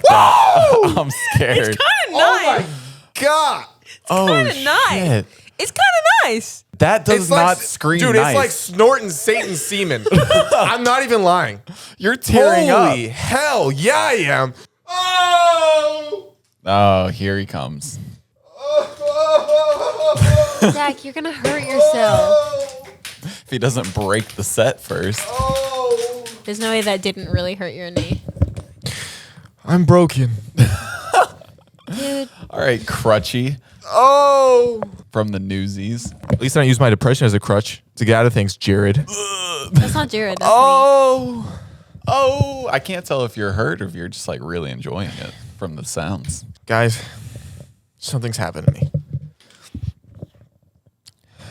that. I'm scared. It's kind of nice. Oh my God. Kind of nice. Shit. It's kind of nice. That does It's like- not scream Dude, nice. it's like snorting Satan's semen. I'm not even lying. You're tearing Holy up. hell, yeah, I am. Oh! Oh, here he comes. Zach, you're gonna hurt yourself. If he doesn't break the set first. There's no way that didn't really hurt your knee, I'm broken. dude. All right, Crutchy Oh! from the Newsies. At least I don't use my depression as a crutch to get out of things, Jared. That's not Jared. That's Oh! Oh, I can't tell if you're hurt or if you're just like really enjoying it from the sounds. Guys, something's happened to me.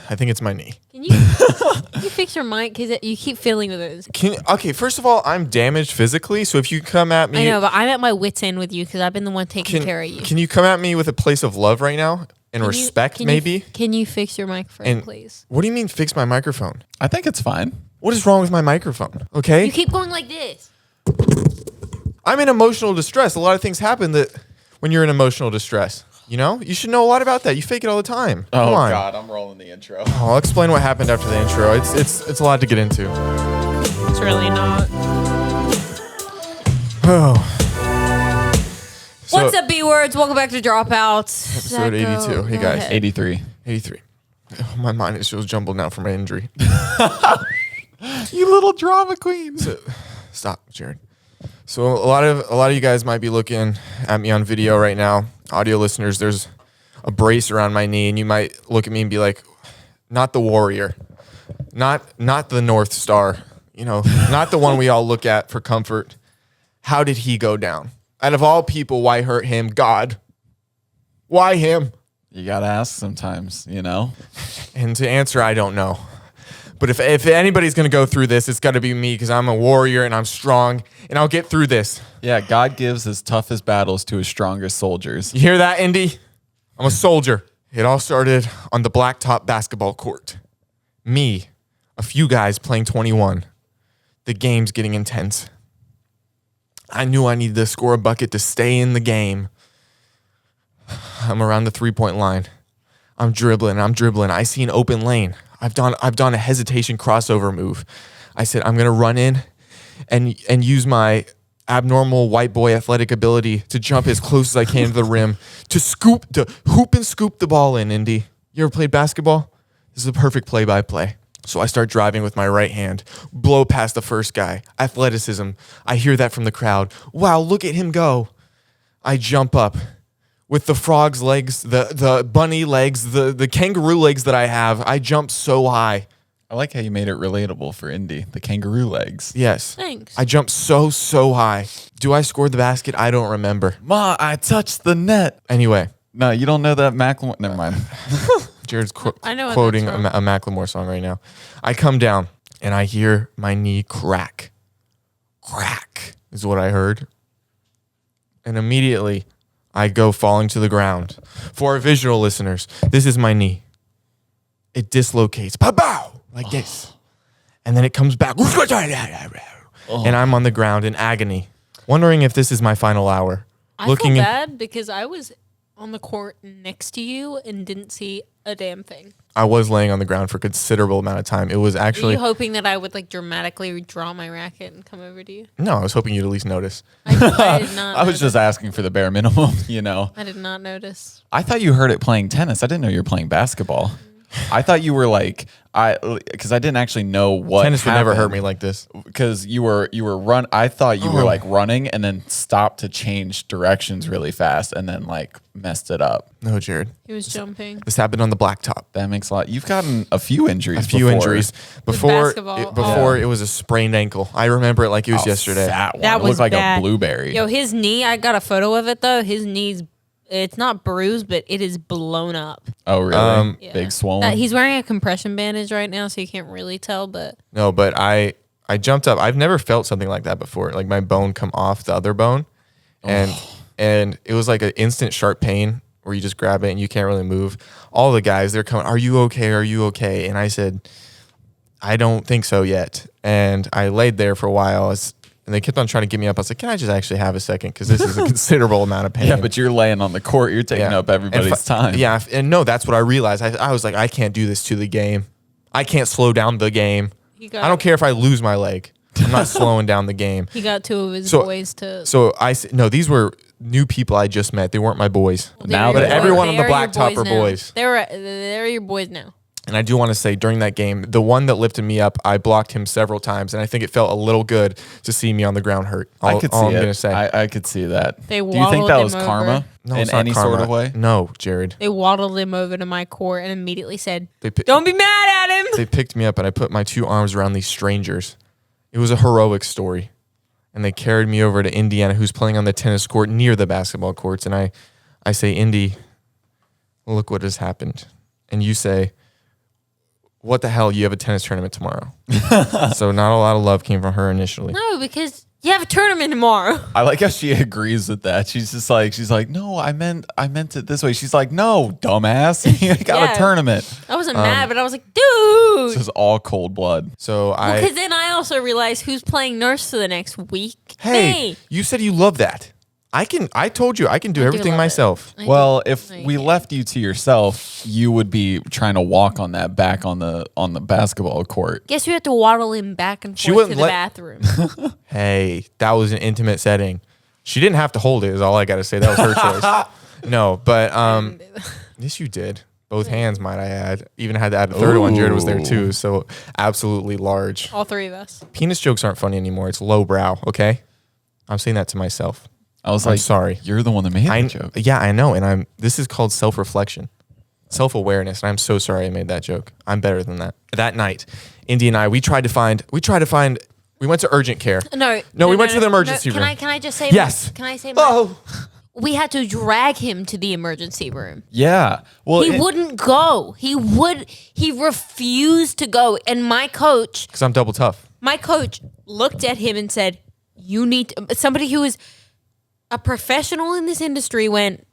I think it's my knee. me. Can you fix your mic? Because you keep fiddling with it. Okay, first of all, I'm damaged physically, so if you come at me... I know, but I'm at my wit's end with you because I've been the one taking care of you. Can you come at me with a place of love right now? And respect, maybe? Can you fix your microphone, And please? what do you mean fix my microphone? I think it's fine. What is wrong with my microphone? Okay? You keep going like this. I'm in emotional distress. A lot of things happen that when you're in emotional distress. You know? You should know a lot about that. You fake it all the time. Oh Come on. God, I'm rolling the intro. I'll explain what happened after the intro. It's a lot to get into. It's really not. Oh. So, What's up, B-words? Welcome back to Dropouts. Episode 82. Hey, Go guys. ahead. 83. 83. Oh, my mind is just jumbled now from my injury. You little drama queen. Stop, Jared. So a lot of you guys might be looking at me on video right now. Audio listeners, there's a brace around my knee, and you might look at me and be like, not the warrior, not the North Star, not the one we all look at for comfort. How did he go down? Out of all people, why hurt him? God. Why him? You gotta ask sometimes, And to answer, I don't know. But if anybody's going to go through this, it's got to be me because I'm a warrior and I'm strong and I'll get through this. Yeah, God gives his toughest battles to his strongest soldiers. You hear that, Indy? I'm a soldier. It all started on the blacktop basketball court. Me, a few guys playing 21. The game's getting intense. I knew I needed to score a bucket to stay in the game. I'm around the three-point line. I'm dribbling. I see an open lane. I've done a hesitation crossover move. I said, I'm going to run in and use my abnormal white boy athletic ability to jump as close as I can to the rim, to hoop and scoop the ball in, Indy. You ever played basketball? This is a perfect play-by-play. So I start driving with my right hand, blow past the first guy. Athleticism. I hear that from the crowd. Wow, look at him go. I jump up. With the frog's legs, the bunny legs, the kangaroo legs that I have, I jump so high. I like how you made it relatable for Indy, the kangaroo legs. Yes. Thanks. I jump so high. Do I score the basket? I don't remember. Ma, I touched the net. Anyway. No, you don't know that Macklemore. Never mind. Jared's I know what quoting that's a Macklemore song right now. I come down and I hear my knee crack. Crack is what I heard. And immediately I go falling to the ground. For our visual listeners, this is my knee. It dislocates. Pow! Like this. And then it comes back. And I'm on the ground in agony, wondering if this is my final hour. I feel bad because I was on the court next to you and didn't see a damn thing. I was laying on the ground for a considerable amount of time. It was actually... Were you hoping that I would dramatically draw my racket and come over to you? No, I was hoping you'd at least notice. I did not I was notice. just asking for the bare minimum, I did not notice. I thought you heard it playing tennis. I didn't know you were playing basketball. I thought you were because I didn't actually know what Tennis would never hurt happened. me like this. Because you were I thought you were running and then stopped to change directions really fast and then messed it up. No, Jared. He was jumping. This happened on the blacktop. That makes a lot. You've gotten a few injuries. A few before. injuries. Before basketball, it was a sprained ankle. I remember it like it was yesterday. That one. That It was looked like bad. a blueberry. Yo, his knee, I got a photo of it though. His knee's, it's not bruised, but it is blown up. Oh really? Yeah. Big swollen. He's wearing a compression bandage right now, so you can't really tell, but... No, but I jumped up. I've never felt something like that before. Like my bone come off the other bone. And it was like an instant sharp pain where you just grab it and you can't really move. All the guys, they're coming, are you okay? Are you okay? And I said, I don't think so yet. And I laid there for a while. and they kept on trying to get me up. I was like, can I just actually have a second? Because this is a considerable amount of pain. Yeah, but you're laying on the court. You're taking up everybody's time. Yeah, and no, that's what I realized. I was like, I can't do this to the game. I can't slow down the game. I don't care if I lose my leg. I'm not slowing down the game. He got two of his boys to. So no, these were new people I just met. They weren't my boys. Now but they are. everyone on the blacktop are boys. They're your boys now. And I do want to say during that game, the one that lifted me up, I blocked him several times, and I think it felt a little good to see me on the ground hurt. I could see I'm it. gonna say. I could see that. They do you think that waddled was him karma over. No, in it's not any karma. sort of way? No, Jared. They waddled him over to my court and immediately said, They "Don't be mad at him." They picked me up, and I put my 2 arms around these strangers. It was a heroic story. And they carried me over to Indiana, who's playing on the tennis court near the basketball courts. And I say, Indy, look what has happened. And you say, what the hell? You have a tennis tournament tomorrow. So not a lot of love came from her initially. No, because you have a tournament tomorrow. I like how she agrees with that. She's like, no, I meant it this way. She's like, no, dumbass, you got a tournament. I wasn't mad, but I was like, dude. This is all cold blood. So Because then I also realized who's playing nurse for the next week. Hey, Me. you said you love that. I told you I can do everything love it. myself. Well, if we left you to yourself, you would be trying to walk on that back on the basketball court. Guess you have to waddle him back and She forth to wouldn't the let- bathroom. Hey, that was an intimate setting. She didn't have to hold it, is all I got to say. That was her choice. No, but yes, you did. Both hands, might I add. Even had to add a third one. Jared was there too, so absolutely large. All three of us. Penis jokes aren't funny anymore. It's lowbrow, okay? I'm saying that to myself. I was I'm like, sorry. You're the one that made the joke. Yeah, I know. And this is called self-reflection, self-awareness. And I'm so sorry I made that joke. I'm better than that. That night, Indy and I, we went to urgent care. No, we went to the emergency room. Can I just say? Yes. Can I say? Oh, We had to drag him to the emergency room. Yeah. Well, He wouldn't go. He refused to go. And my coach because I'm double tough. looked at him and said, "You need somebody who is a professional in this industry." Went,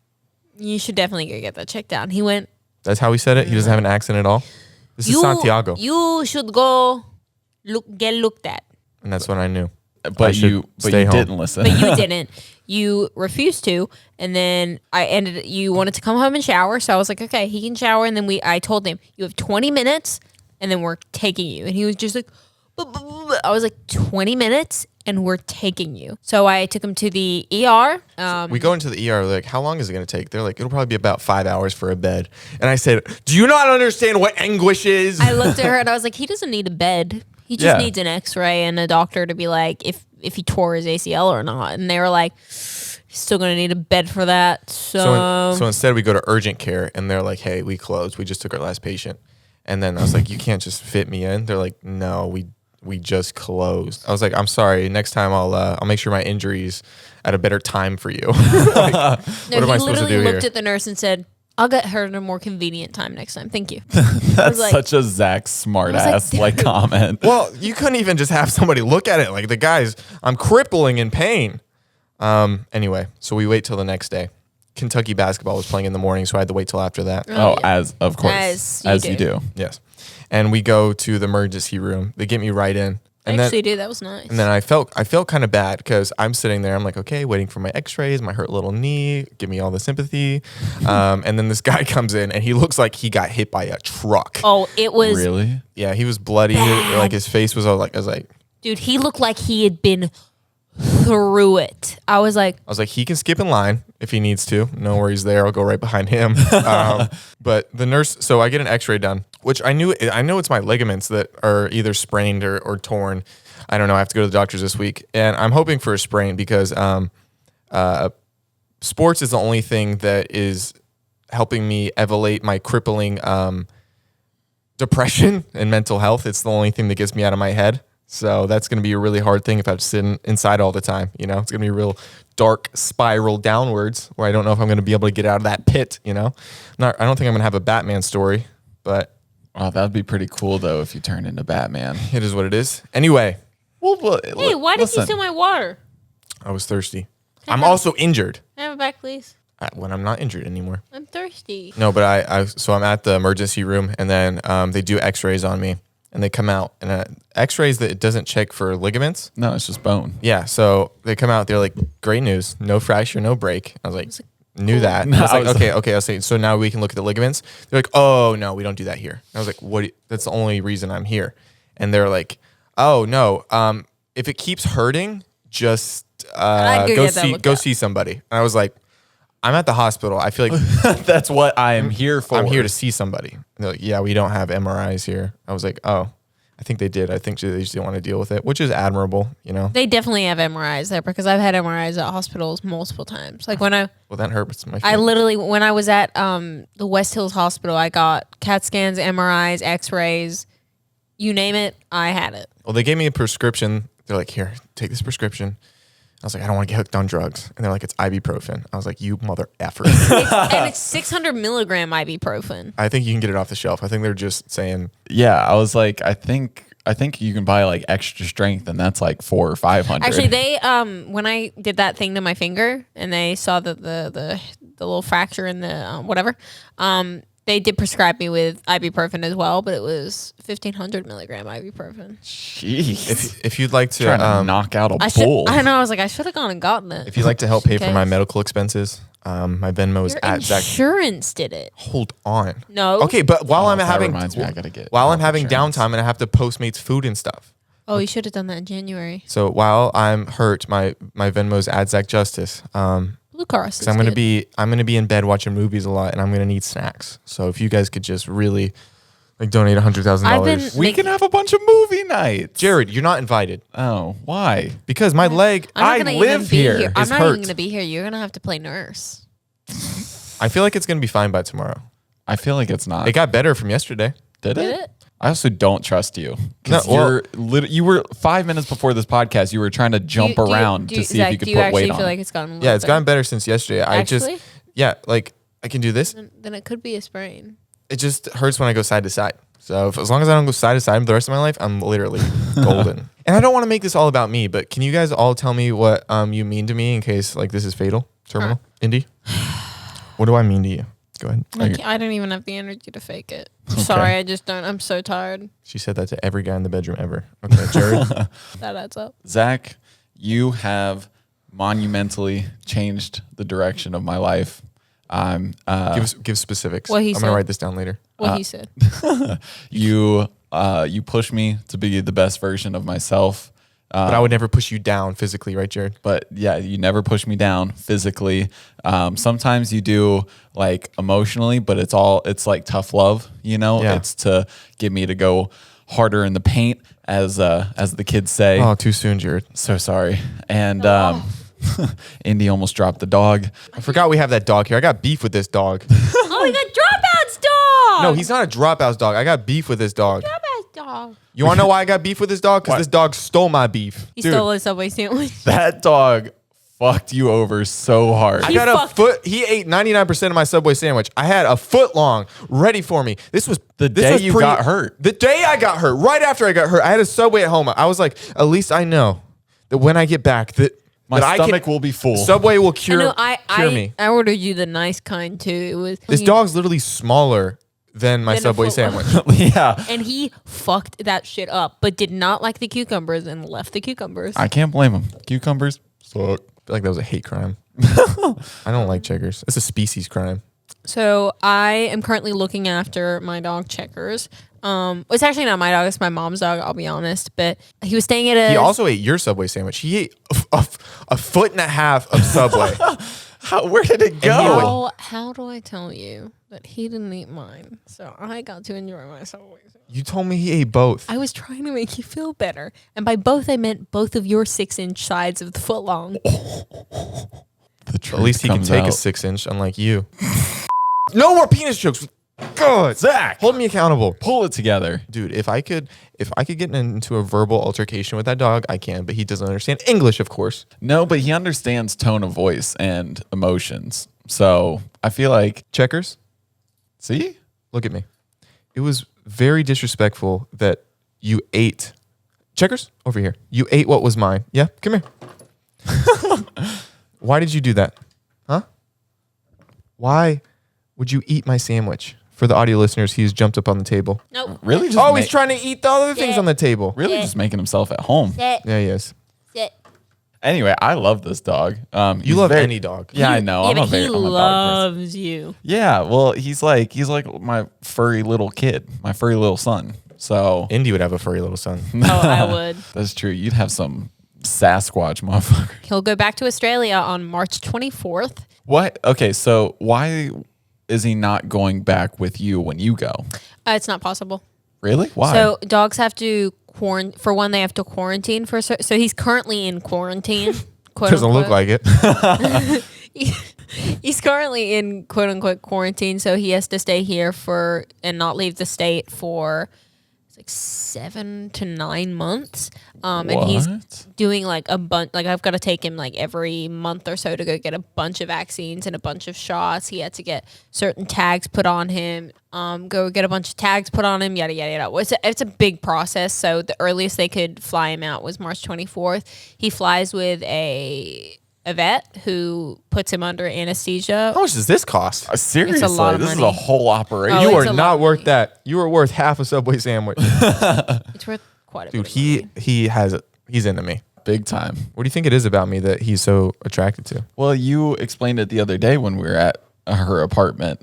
"You should definitely go get that checked out." And he went, That's how he said it. He doesn't have an accent at all. This is Santiago, You should go get looked at. and that's when I knew. but you stay home. didn't listen. But you didn't. You refused to, and then you wanted to come home and shower, so I was like, okay, he can shower, and then I told him, you have 20 minutes, and then we're taking you. And he was just like, I was like, 20 minutes, and we're taking you. So I took him to the ER. We go into the ER, like, how long is it going to take? They're like, it'll probably be about 5 hours for a bed. And I said, do you not understand what anguish is? I looked at her, and I was like, he doesn't need a bed. He just Yeah. needs an x-ray and a doctor to be like, if he tore his ACL or not. And they were like, he's still going to need a bed for that. So instead we go to urgent care, and they're like, hey, we closed. We just took our last patient. And then I was like, you can't just fit me in. They're like, no, we just closed. I was like, I'm sorry. Next time I'll make sure my injury's at a better time for you. Like, what am I supposed to do literally here? looked at the nurse and said, I'll get her at a more convenient time next time. Thank you. That's like- such a Zach smart I was ass like, like comment. Well, you couldn't even just have somebody look at it. Like, the guy's, I'm crippling in pain. Anyway, so we wait till the next day. Kentucky basketball was playing in the morning, so I had to wait till after that. Oh, yeah. as of course, As you you do. Yes. And we go to the emergency room. They get me right in. And Actually, dude, that was nice. And then I felt kind of bad because I'm sitting there. I'm like, okay, waiting for my X-rays, my hurt little knee. Give me all the sympathy. And then this guy comes in, and he looks like he got hit by a truck. Oh, it was Really? Yeah, he was bloody. Like, his face was all like, I was like, dude. He looked like he had been through it. I was like, he can skip in line if he needs to. No worries there. I'll go right behind him. But the nurse, so I get an X-ray done, which I know it's my ligaments that are either sprained or torn. I don't know. I have to go to the doctors this week, and I'm hoping for a sprain because sports is the only thing that is helping me elevate my crippling depression and mental health. It's the only thing that gets me out of my head. So that's going to be a really hard thing if I'm sitting inside all the time. You know, it's going to be a real dark spiral downwards where I don't know if I'm going to be able to get out of that pit. You know, I don't think I'm going to have a Batman story, but Oh, that'd be pretty cool though if you turned into Batman. it is what it is. Anyway, hey, why did you steal my water? I was thirsty. I'm also injured. Can I have it back, please? When I'm not injured anymore. I'm thirsty. No, but so I'm at the emergency room, and then they do X-rays on me. and they come out. And X-rays that it doesn't check for ligaments. No, it's just bone. Yeah, so they come out. They're like, great news, no fracture, no break. I was like, knew that. No, I was like, I was- okay. I was saying, so now we can look at the ligaments. They're like, oh no, we don't do that here. I was like, what? That's the only reason I'm here. And they're like, oh no, if it keeps hurting, just go see somebody. And I was like, I'm at the hospital. I feel like That's what I am here for. I'm here to see somebody. And they're like, yeah, we don't have MRIs here. I was like, oh, I think they did. I think they just didn't want to deal with it, which is admirable, you know. They definitely have MRIs there because I've had MRIs at hospitals multiple times. Like when Well, that hurts my. I literally, when I was at the West Hills Hospital, I got CAT scans, MRIs, X-rays, you name it, I had it. Well, they gave me a prescription. They're like, here, take this prescription. I was like, I don't want to get hooked on drugs. And they're like, it's ibuprofen. I was like, you mother effer. And it's 600 milligram ibuprofen. I think you can get it off the shelf. I think they're just saying, Yeah, I was like, I think you can buy like extra strength, and that's like 400 or 500. Actually, they when I did that thing to my finger, and they saw the little fracture in the whatever, they did prescribe me with ibuprofen as well, but it was 1,500 milligram ibuprofen. Jeez, if you'd like to, trying to knock out a I bull. know. I was like, I should have gone and gotten it. if you'd like to help pay for Okay. my medical expenses, my Venmo is Your at Zach. insurance did it. Hold on. No. Okay, but while I'm that having reminds me, I gotta get while I'm health having insurance. downtime and I have to Postmates food and stuff. Oh, you should have done that in January. So while I'm hurt, my Venmo's at Zach Justice. Blue Cross. Because I'm gonna be in bed watching movies a lot, and I'm gonna need snacks. So if you guys could just really like donate $100,000, We can have a bunch of movie nights. Jared, you're not invited Oh, why? because my leg. I'm not I gonna live even be here. here. I'm It's not hurt. even going to be here. You're going to have to play nurse. I feel like it's gonna be fine by tomorrow. I feel like it's not. It got better from yesterday. Did Did it? it? I also don't trust you. 'Cause No, well- you were 5 minutes before this podcast. You were trying to jump around to see if you could do put actually weight feel on. like it's gotten a Yeah, little it's gotten better since yesterday. Actually? Like I can do this. Then it could be a sprain. It just hurts when I go side to side. So as long as I don't go side to side the rest of my life, I'm literally golden. And I don't want to make this all about me, but can you guys all tell me what you mean to me in case like this is fatal, terminal, Indy? What do I mean to you? Go ahead. I don't even have the energy to fake it. Sorry, I just don't. I'm so tired. She said that to every guy in the bedroom ever. Okay, Jared. That adds up. Zach, you have monumentally changed the direction of my life. give specifics. What he I'm gonna said. write this down later. What he said. You push me to be the best version of myself. But I would never push you down physically, right, Jared? But yeah, you never push me down physically. Sometimes you do like emotionally, but it's like tough love, you know? Yeah. It's to get me to go harder in the paint, as the kids say. Oh, too soon, Jared. So sorry. And Indy almost dropped the dog. I forgot we have that dog here. I got beef with this dog. Oh, we got Dropouts dog. No, he's not a dropouts dog. I got beef with this dog. Dropouts dog. You want to know why I got beef with this dog? Because Why? this dog stole my beef. He Dude. stole a Subway sandwich. That dog fucked you over so hard. I got a foot. He ate 99% of my Subway sandwich. I had a foot long ready for me. This was The day you got hurt. The day I got hurt. Right after I got hurt, I had a Subway at home. I was like, at least I know that when I get back, My that stomach will be full. Subway will cure me. I ordered you the nice kind too. It was This dog's literally smaller than my Than a Subway foot long. sandwich. Yeah. and he fucked that shit up, but did not like the cucumbers and left the cucumbers. I can't blame him. Cucumbers suck. I feel like that was a hate crime. I don't like Checkers. It's a species crime. So I am currently looking after my dog Checkers. It's actually not my dog; it's my mom's dog. I'll be honest, but he was staying at a. He also ate your Subway sandwich. He ate a foot and a half of Subway. Where did it go? How do I tell you that he didn't eat mine? So I got to enjoy my Subway. You told me he ate both. I was trying to make you feel better, and by both I meant both of your 6-inch sides of the foot long. The truth At least he can comes take a out. 6-inch, unlike you. No more penis jokes. God, Zach, hold me accountable, pull it together. dude. If I could get into a verbal altercation with that dog, I can. But he doesn't understand English, of course. No, but he understands tone of voice and emotions. So I feel like, Checkers, see? look at me. It was very disrespectful that you ate. Checkers, over here. You ate what was mine. Yeah, come here. Why did you do that? Huh? Why would you eat my sandwich For the audio listeners, he's jumped up on the table. Nope. Really? Just Oh, he's trying to eat the other things Sit. on the table. really Sit. just making himself at home. Sit. Yeah, he is. Sit. Anyway, I love this dog. You He's love very- any dog. Yeah, I know. Yeah, I'm but a very, he I'm a dog person. loves you. Yeah, well, he's like my furry little kid, my furry little son. So Indy would have a furry little son. Oh, I would. that's true. You'd have some Sasquatch motherfucker. He'll go back to Australia on March 24th. What? Okay, so why is he not going back with you when you go? It's not possible. Really? Why? So dogs have to for one, they have to quarantine for. So he's currently in quarantine. Quote Doesn't look unquote. like it. He's currently in quote unquote quarantine, so he has to stay here and not leave the state for like 7 to 9 months. And he's What? doing like a bunch. Like I've got to take him like every month or so to go get a bunch of vaccines and a bunch of shots. He had to get certain tags put on him. Go get a bunch of tags put on him. Yada yada yada. It's a big process. So the earliest they could fly him out was March 24th. He flies with a vet who puts him under anesthesia. How much does this cost? Seriously, lot of this is money. a whole operation. Oh, You it's are a lot not of worth money. that. You are worth half a Subway sandwich. It's worth quite a Dude, bit. Of money. he's into me. Big time. What do you think it is about me that he's so attracted to? Well, you explained it the other day when we were at her apartment.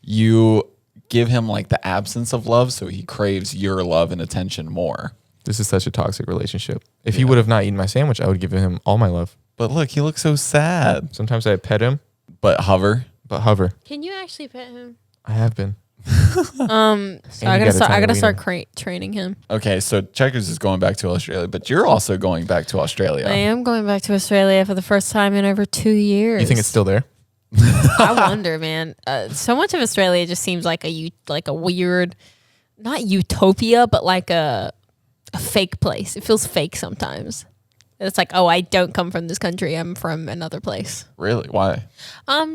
You give him like the absence of love, so he craves your love and attention more. This is such a toxic relationship. If he would have not eaten my sandwich, I would give him all my love. But look, he looks so sad. Sometimes I pet him, But hover. but hover. Can you actually pet him? I have been. So And I you gotta got a tiny start wiener. training him. Okay, so Checkers is going back to Australia, but you're also going back to Australia. I am going back to Australia for the first time in over 2 years. You think it's still there? I wonder, man. So much of Australia just seems like a weird, not utopia, but like a fake place. It feels fake sometimes. It's like, oh, I don't come from this country. I'm from another place. Really? Why? I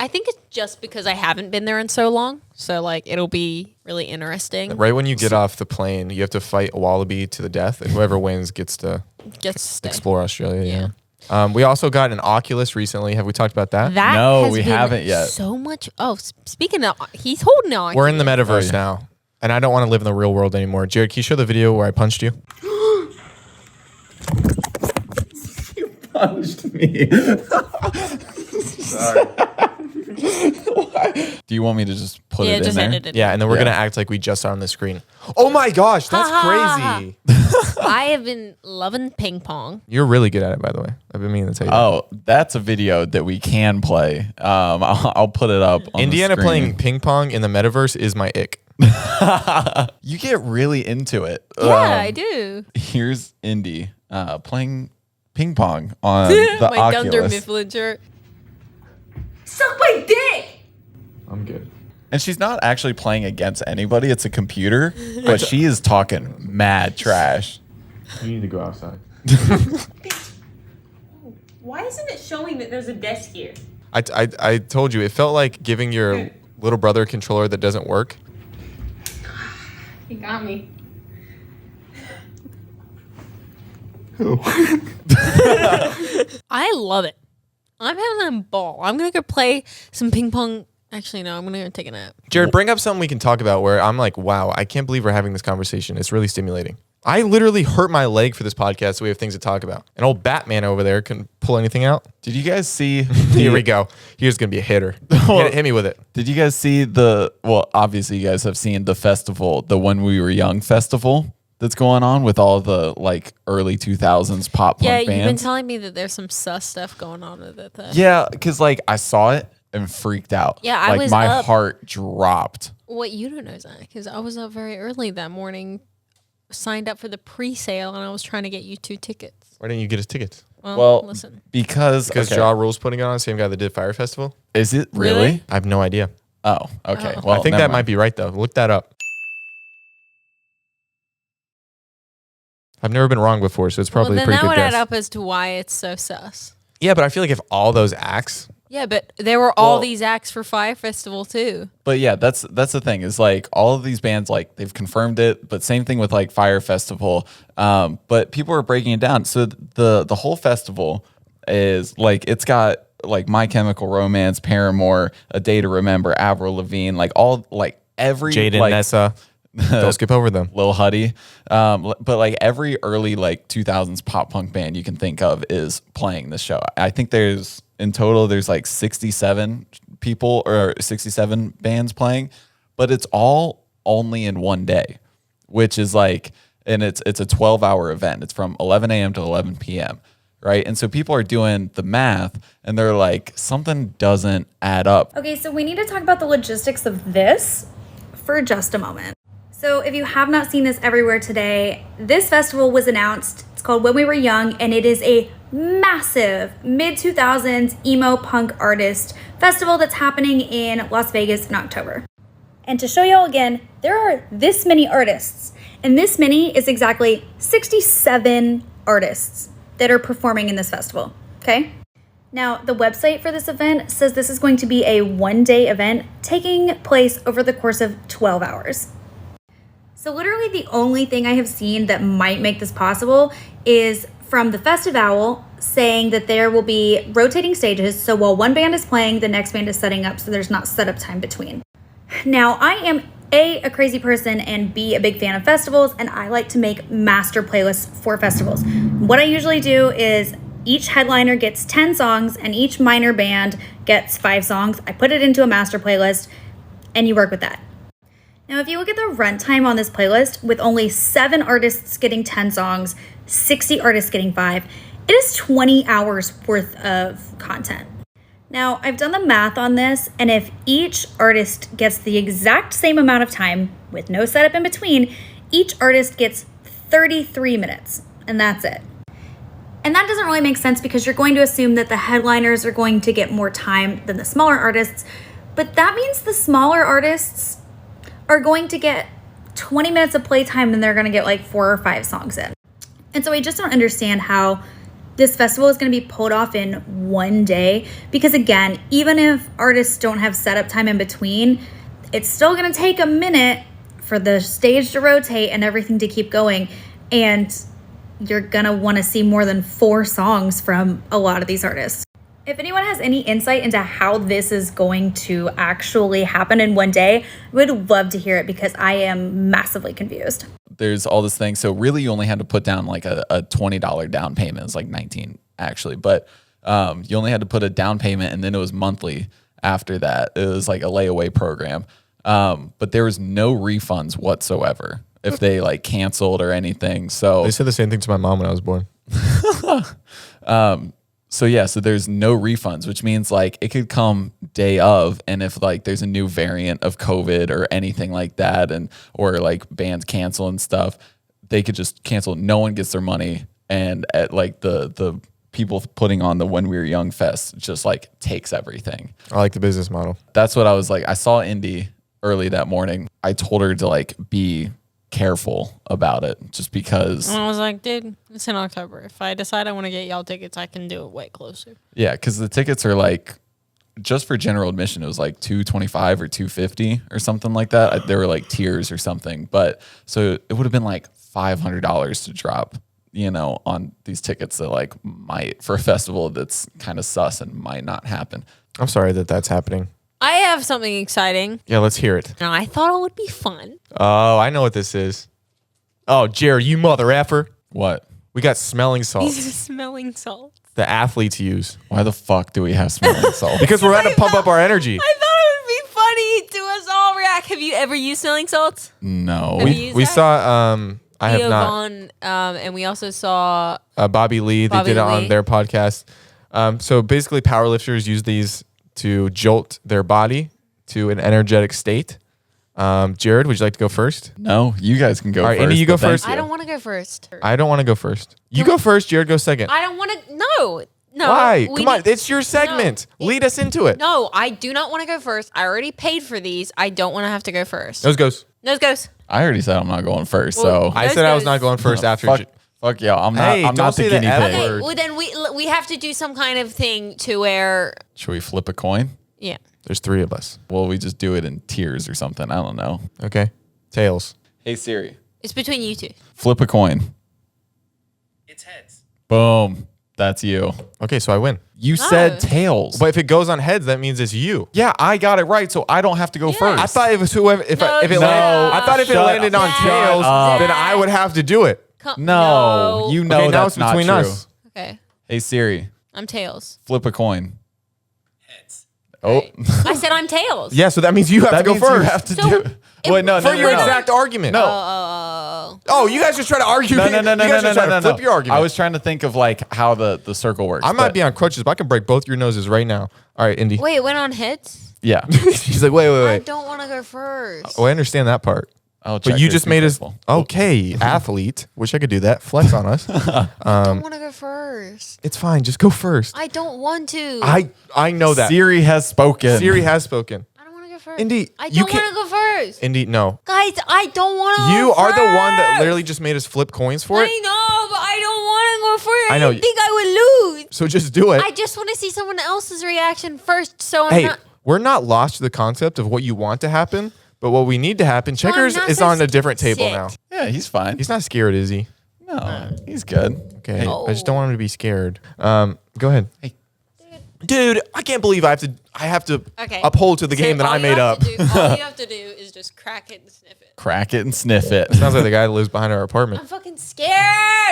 think it's just because I haven't been there in so long. So like, it'll be really interesting. Right when you get off the plane, you have to fight a wallaby to the death, and whoever wins gets to Just stay. explore Australia. Yeah. We also got an Oculus recently. Have we talked about that? That No, has we been haven't yet. So much. Oh, speaking of, he's holding on. We're in the Oh, metaverse yeah. now, and I don't want to live in the real world anymore. Jared, can you show the video where I punched you? Punched me. Do you want me to just put Yeah, it in just there? edit it. Yeah, and then we're Yeah. gonna act like we just saw on the screen. Oh my gosh, that's crazy! I have been loving ping pong. You're really good at it, by the way. I've been meaning to tell you. Oh, that's a video that we can play. I'll put it up. On Indiana the screen. playing ping pong in the metaverse is my ick. You get really into it. Yeah, I do. Here's Indy playing ping pong on the My Dunder Oculus, Mifflin shirt. Suck my dick. I'm good. and she's not actually playing against anybody. It's a computer, but she is talking mad trash. You need to go outside. Why isn't it showing that there's a desk here? I told you, it felt like giving your little brother a controller that doesn't work. He got me. I love it. I'm having a ball. I'm gonna go play some ping pong. Actually, no, I'm gonna go take a nap. Jared, bring up something we can talk about where I'm like, wow, I can't believe we're having this conversation. It's really stimulating. I literally hurt my leg for this podcast, so we have things to talk about. An old Batman over there can pull anything out. Did you guys see? Here we go. Here's going to be a hitter. Hit me with it. Did you guys see well, obviously you guys have seen the festival, the When We Were Young festival that's going on with all the like early 2000s pop punk Yeah, you've been bands. telling me that there's some sus stuff going on with it. Though. Yeah, because like I saw it and freaked out. Yeah, I like was my up. heart dropped. What you don't know, Zach, because I was up very early that morning, signed up for the pre-sale, and I was trying to get you 2 tickets. Why didn't you get us tickets? Well, listen. because Because okay. Ja Rule's putting it on, same guy that did Fire Festival? Is it really? Really? I have no idea. Oh, okay. Oh. Well, I think never that might mind. be right, though. Look that up. I've never been wrong before, so it's probably Well, a then pretty that good would guess. add up as to why it's so sus. Yeah, but I feel like if all those acts... Yeah, but there were all Well- these acts for Fire Festival too. But yeah, that's the thing is like all of these bands like they've confirmed it, but same thing with like Fire Festival. But people are breaking it down. So the whole festival is like it's got like My Chemical Romance, Paramore, A Day to Remember, Avril Lavigne, like all like every Jaden, like, Nessa. Don't skip over them. Lil Huddy. But like every early like 2000s pop punk band you can think of is playing this show. I think there's in total there's like 67 people or 67 bands playing, but it's all only in one day, which is like, and it's a 12-hour event. It's from 11 a.m. to 11 p.m. Right. And so people are doing the math and they're like, something doesn't add up. Okay, so we need to talk about the logistics of this for just a moment. So if you have not seen this everywhere today, this festival was announced. It's called When We Were Young, and it is a massive mid-2000s emo punk artist festival that's happening in Las Vegas in October. And to show y'all again, there are this many artists, and this many is exactly 67 artists that are performing in this festival, okay? Now, the website for this event says this is going to be a one-day event taking place over the course of 12 hours. So literally the only thing I have seen that might make this possible is from the Festival saying that there will be rotating stages. So while one band is playing, the next band is setting up, so there's not setup time between. Now, I am a crazy person, and B, a big fan of festivals, and I like to make master playlists for festivals. What I usually do is each headliner gets 10 songs and each minor band gets 5 songs. I put it into a master playlist and you work with that. Now, if you look at the runtime on this playlist, with only 7 artists getting 10 songs, 60 artists getting 5, it is 20 hours worth of content. Now, I've done the math on this, and if each artist gets the exact same amount of time with no setup in between, each artist gets 33 minutes, and that's it. And that doesn't really make sense because you're going to assume that the headliners are going to get more time than the smaller artists, but that means the smaller artists are going to get 20 minutes of playtime and they're going to get like 4 or 5 songs in. And so I just don't understand how this festival is going to be pulled off in one day, because again, even if artists don't have setup time in between, it's still going to take a minute for the stage to rotate and everything to keep going. And you're going to want to see more than 4 songs from a lot of these artists. If anyone has any insight into how this is going to actually happen in one day, I would love to hear it because I am massively confused. There's all this thing. So really you only had to put down like a $20 down payment. It's like 19 actually, but you only had to put a down payment and then it was monthly after that. It was like a layaway program. But there was no refunds whatsoever if they like canceled or anything. So They said the same thing to my mom when I was born. So yeah, so there's no refunds, which means like it could come day of, and if like there's a new variant of COVID or anything like that, and or like bands cancel and stuff, they could just cancel. No one gets their money, and at like the people putting on the When We Were Young Fest just like takes everything. I like the business model. That's what I was like. I saw Indy early that morning. I told her to like be careful about it just because. And I was like, dude, it's in October. If I decide I want to get y'all tickets, I can do it way closer. Yeah, because the tickets are like, just for general admission, it was like $225 or $250 or something like that. There were like tiers or something, but so it would have been like $500 to drop, you know, on these tickets that like might, for a festival that's kind of sus and might not happen. I'm sorry that that's happening. I have something exciting. Yeah, let's hear it. And I thought it would be fun. Oh, I know what this is. Oh, Jared, you mother effer. What? We got smelling salts. These are smelling salts. The athletes use. Why the fuck do we have smelling salt? Because we're going to pump up our energy. I thought it would be funny to us all react. Have you ever used smelling salts? No. Have you used We that? saw, I have Theo not. Vaughn, and we also saw Bobby Lee, they Bobby did it Lee. on their podcast. So basically, powerlifters use these to jolt their body to an energetic state. Jared, would you like to go first? No, you guys can go All right, first. Indy, you go but thank first. you. I don't want to go first. I don't want to go first. You go first, Jared, go second. I don't want to. No. Why? we Come on, need- it's your segment. Lead us into it. No, I do not want to go first. I already paid for these. I don't want to have to go first. Nose goes. Nose goes. I already said I'm not going first, Well, so I Nose said I was goes. not going first after. fuck y'all. I'm not. Hey, I'm don't not the say the guinea F pig. word. Okay, well then we have to do some kind of thing to where, Should we flip a coin? yeah. There's 3 of us. Well, we just do it in tiers or something. I don't know. Okay. Tails. Hey Siri, It's between you two. flip a coin. It's heads. Boom. That's you. Okay, so I win. You said tails. But if it goes on heads, that means it's you. Yeah, I got it right, so I don't have to go first. I thought it was whoever. If it No. landed, I thought if it Shut landed on up. tails, Shut then I would have to do it. No, you know Okay, now that's it's between not true. us. Okay. Hey Siri, I'm tails. flip a coin. Heads. Oh, I said I'm tails. Yeah, so that means you have that to go means you first. have to So, do. Wait, no, for no, your no, no. exact argument. No. Oh, you guys just try to argue. No, You no, no, no, guys no, just no, try no, to flip your argument. I was trying to think of like how the circle works. I might but- be on crutches, but I can break both your noses right now. All right, Indy. Wait, it went on heads? Yeah. She's like, wait. I don't want to go first. Oh, I understand that part. I'll But check you her, just be made us careful. okay, athlete. Wish I could do that. Flex on us. I don't want to go first. It's fine. Just go first. I don't want to. I know that. Siri has spoken. Siri has spoken. I don't want to go first. Indy, I you don't want to go first. Indy, no. Guys, I don't want to You go are the one that first. literally just made us flip coins for it. I know, but I don't want to go first. I know. didn't think I would lose. So just do it. I just want to see someone else's reaction first, so I'm Hey, not. we're not lost to the concept of what you want to happen, but what we need to happen. Checkers not is so on a different table sick. now. Yeah, he's fine. He's not scared, is he? No, he's good. Okay. Oh. I just don't want him to be scared. Go ahead. Hey. Dude, I can't believe I have to Okay. uphold to the game that I made up. All you have to do is just crack it and sniff it. Crack it and sniff it. Sounds like the guy that lives behind our apartment. I'm fucking scared.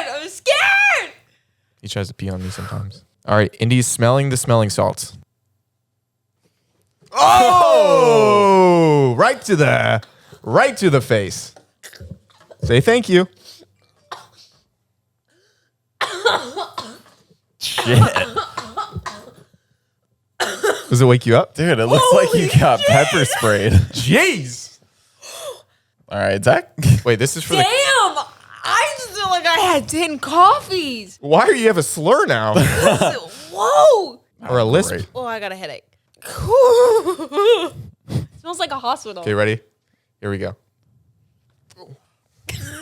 I'm scared. He tries to pee on me sometimes. All right, Indy's smelling the smelling salts. Oh, right to the face. Say thank you. Shit. Does it wake you up? Dude, it looks like you got pepper sprayed. Jeez. All right, Zach. Wait, this is for Damn. the. I just feel like I had 10 coffees. Why are you have a slur now Whoa. or a lisp? Great. Oh, I got a headache. Smells like a hospital. Okay, ready? Here we go.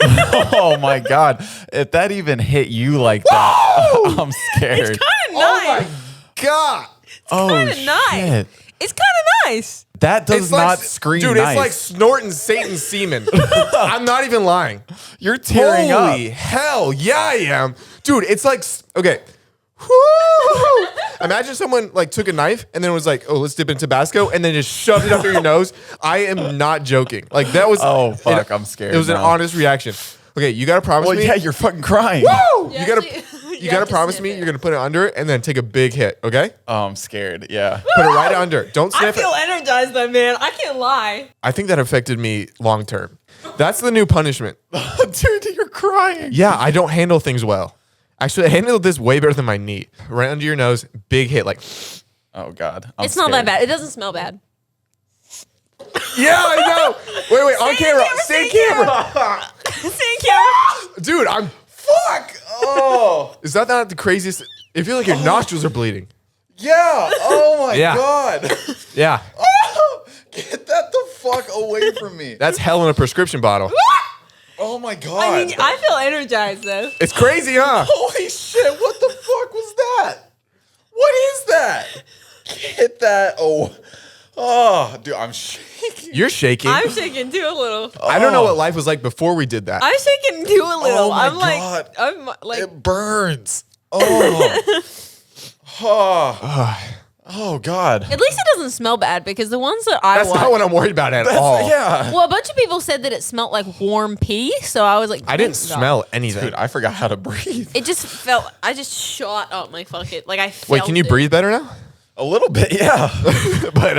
Oh my God. If that even hit you like that, I'm scared. Nice. God. Oh, Kinda nice. shit. It's kind of nice. That does not scream dude, nice. it's like snorting Satan's semen. I'm not even lying. You're tearing Holy up. hell, yeah, I am. Dude, it's like, okay. Woo! Imagine someone like took a knife and then was like, oh, let's dip in Tabasco and then just shoved it up your nose. I am not joking. Like that was. Oh, fuck, I'm scared It was an now. honest reaction. Okay, you got to promise Well, me. yeah, you're fucking crying. Woo! You You got actually- to. you You got have to to promise sniff me it. you're going to put it under it and then take a big hit, okay? Oh, I'm scared. Yeah. Put it right under. Don't sniff it. energized though, man. I can't lie. I think that affected me long term. That's the new punishment. Dude, you're crying. Yeah, I don't handle things well. Actually, I handled this way better than my knee. Right under your nose, big hit. Like, Oh, God. I'm It's not that scared. bad. It doesn't smell bad. yeah, I know. Wait, on camera. Stay camera. Dude, I'm. Fuck. Oh. Is that not the craziest? I feel like your nostrils are bleeding. Yeah. Oh, my Yeah. God. Yeah. Get that the fuck away from me. That's hell in a prescription bottle. Oh, my God. I feel energized though. It's crazy, huh? Holy shit. What the fuck was that? What is that? Get that. Oh, dude, I'm shaking. You're shaking. I'm shaking too a little. I don't know what life was like before we did that. I'm shaking too a little. Oh my I'm like, God. I'm like, It burns. Oh. Oh, God. at least it doesn't smell bad because the ones that I That's watched, not what I'm worried about at all. Yeah. well, a bunch of people said that it smelled like warm pee, so I was like, I didn't thank God. smell anything. Dude, I forgot how to breathe. It just felt. I just shot up my fucking like I. Felt Wait, can you it. breathe better now? A little bit, yeah. But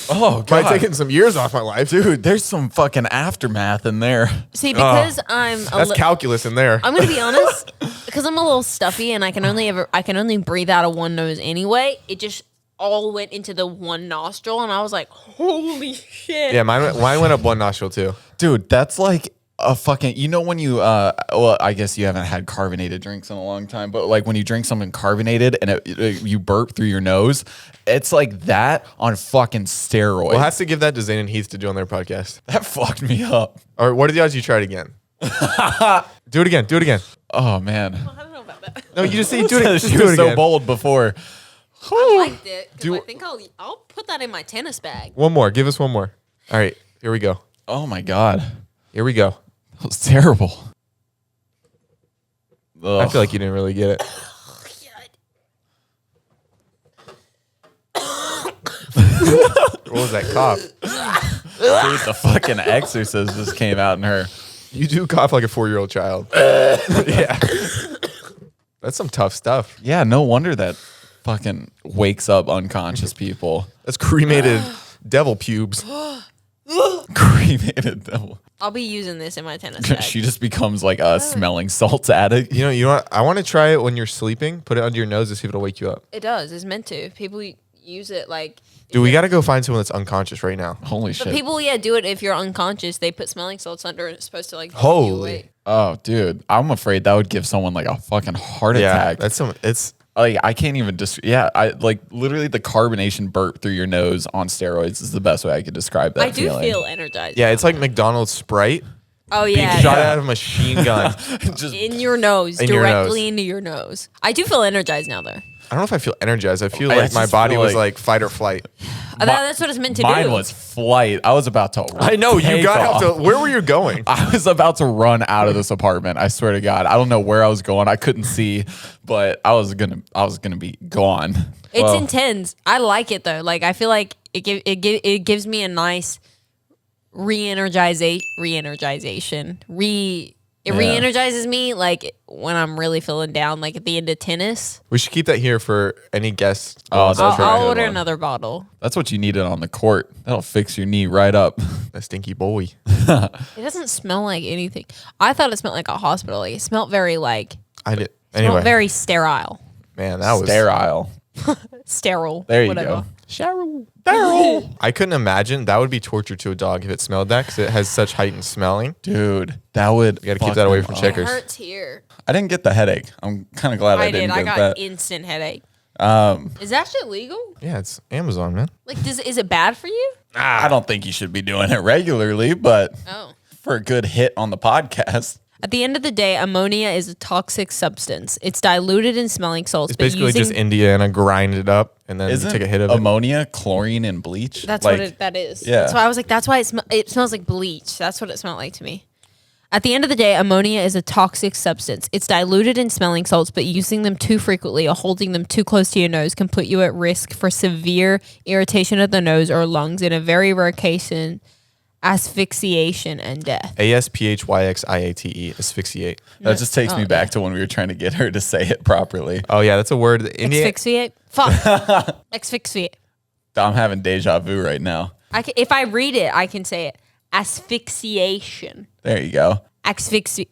Oh, by God. taking some years off my life, Dude, there's some fucking aftermath in there. See, because I'm. that's calculus in there. I'm gonna be honest, because I'm a little stuffy and I can only breathe out of one nose anyway. It just all went into the one nostril, and I was like, holy shit. Yeah, mine went up one nostril too. Dude, that's like a fucking, you know when you, well, I guess you haven't had carbonated drinks in a long time, but like when you drink something carbonated and you burp through your nose, it's like that on fucking steroids. We'll have to give that to Zane and Heath to do on their podcast. That fucked me up. Or what are the odds you try it again? Do it again. Do it again. Oh, man. I don't know about that. No, you just say do it. Just She do was it so again. bold before. I liked it because Do- I think I'll put that in my tennis bag. One more. Give us one more. All right, here we go. Oh, my God. Here we go. That was terrible. I feel like you didn't really get it. What was that cough? Dude, the fucking Exorcist just came out in her. You do cough like a 4-year-old child. Yeah. That's some tough stuff. Yeah, no wonder that fucking wakes up unconscious people. That's cremated devil pubes. Cremated devil. I'll be using this in my tennis bag. She just becomes like a smelling salts addict. You know what? I want to try it when you're sleeping. Put it under your nose to see if it'll wake you up. It does. It's meant to. People use it like. Dude, we got to go find someone that's unconscious right now. Holy But shit. people, do it if you're unconscious. They put smelling salts under and it's supposed to like. Holy. You awake. Oh, dude. I'm afraid that would give someone like a fucking heart attack. It's Like I can't even I like literally the carbonation burp through your nose on steroids is the best way I could describe that I do feeling. feel energized. yeah, it's like McDonald's Sprite Oh being yeah. shot out of a machine gun. Just In your nose, In your directly nose. into your nose. I do feel energized now, though. I don't know if I feel energized. I feel I like my just body feel was like- like fight or flight. That's what it's meant to do. mine was flight. I was about to I know you take got off. out to. Where were you going? I was about to run out of this apartment. I swear to God. I don't know where I was going. I couldn't see, but I was gonna be gone. It's Well, intense. I like it though. Like I feel like it gives me a nice re-energization. It Yeah. re-energizes me like when I'm really feeling down, like at the end of tennis. We should keep that here for any guests. Oh, that's I'll, a I'll good order one. another bottle. That's what you needed on the court. That'll fix your knee right up. That stinky boy. It doesn't smell like anything. I thought it smelled like a hospital. Like, it smelled very like I did. smelled Anyway, very sterile. man, that was Sterile. Sterile. There you whatever. go. Cheryl. Daryl. I couldn't imagine that would be torture to a dog if it smelled that because it has such heightened smelling. Dude, that would. You got to keep that away from It checkers. hurts here. I didn't get the headache. I'm kind of glad I, I did. didn't I get got that. instant headache. Um, Is that shit legal? Yeah, it's Amazon, man. Like, is it bad for you? I don't think you should be doing it regularly, but Oh. for a good hit on the podcast. At the end of the day, ammonia is a toxic substance. It's diluted in smelling salts. It's but basically using, just Indiana grind it up and then Isn't take a hit of it. ammonia, chlorine, and bleach? That's like, what that is. yeah. That's why I was like, that's why it smells like bleach. That's what it smelled like to me. At the end of the day, ammonia is a toxic substance. It's diluted in smelling salts, but using them too frequently or holding them too close to your nose can put you at risk for severe irritation of the nose or lungs, in a very rare case, in asphyxiation and death. ASPHYXIATE, asphyxiate. That just takes me Oh, back to when we were trying to get her to say it properly. Oh, yeah, that's a word. Asphyxiate? Fuck. Asphyxiate. I'm having deja vu right now. If I read it, I can say it. Asphyxiation. There you go. Asphyxi.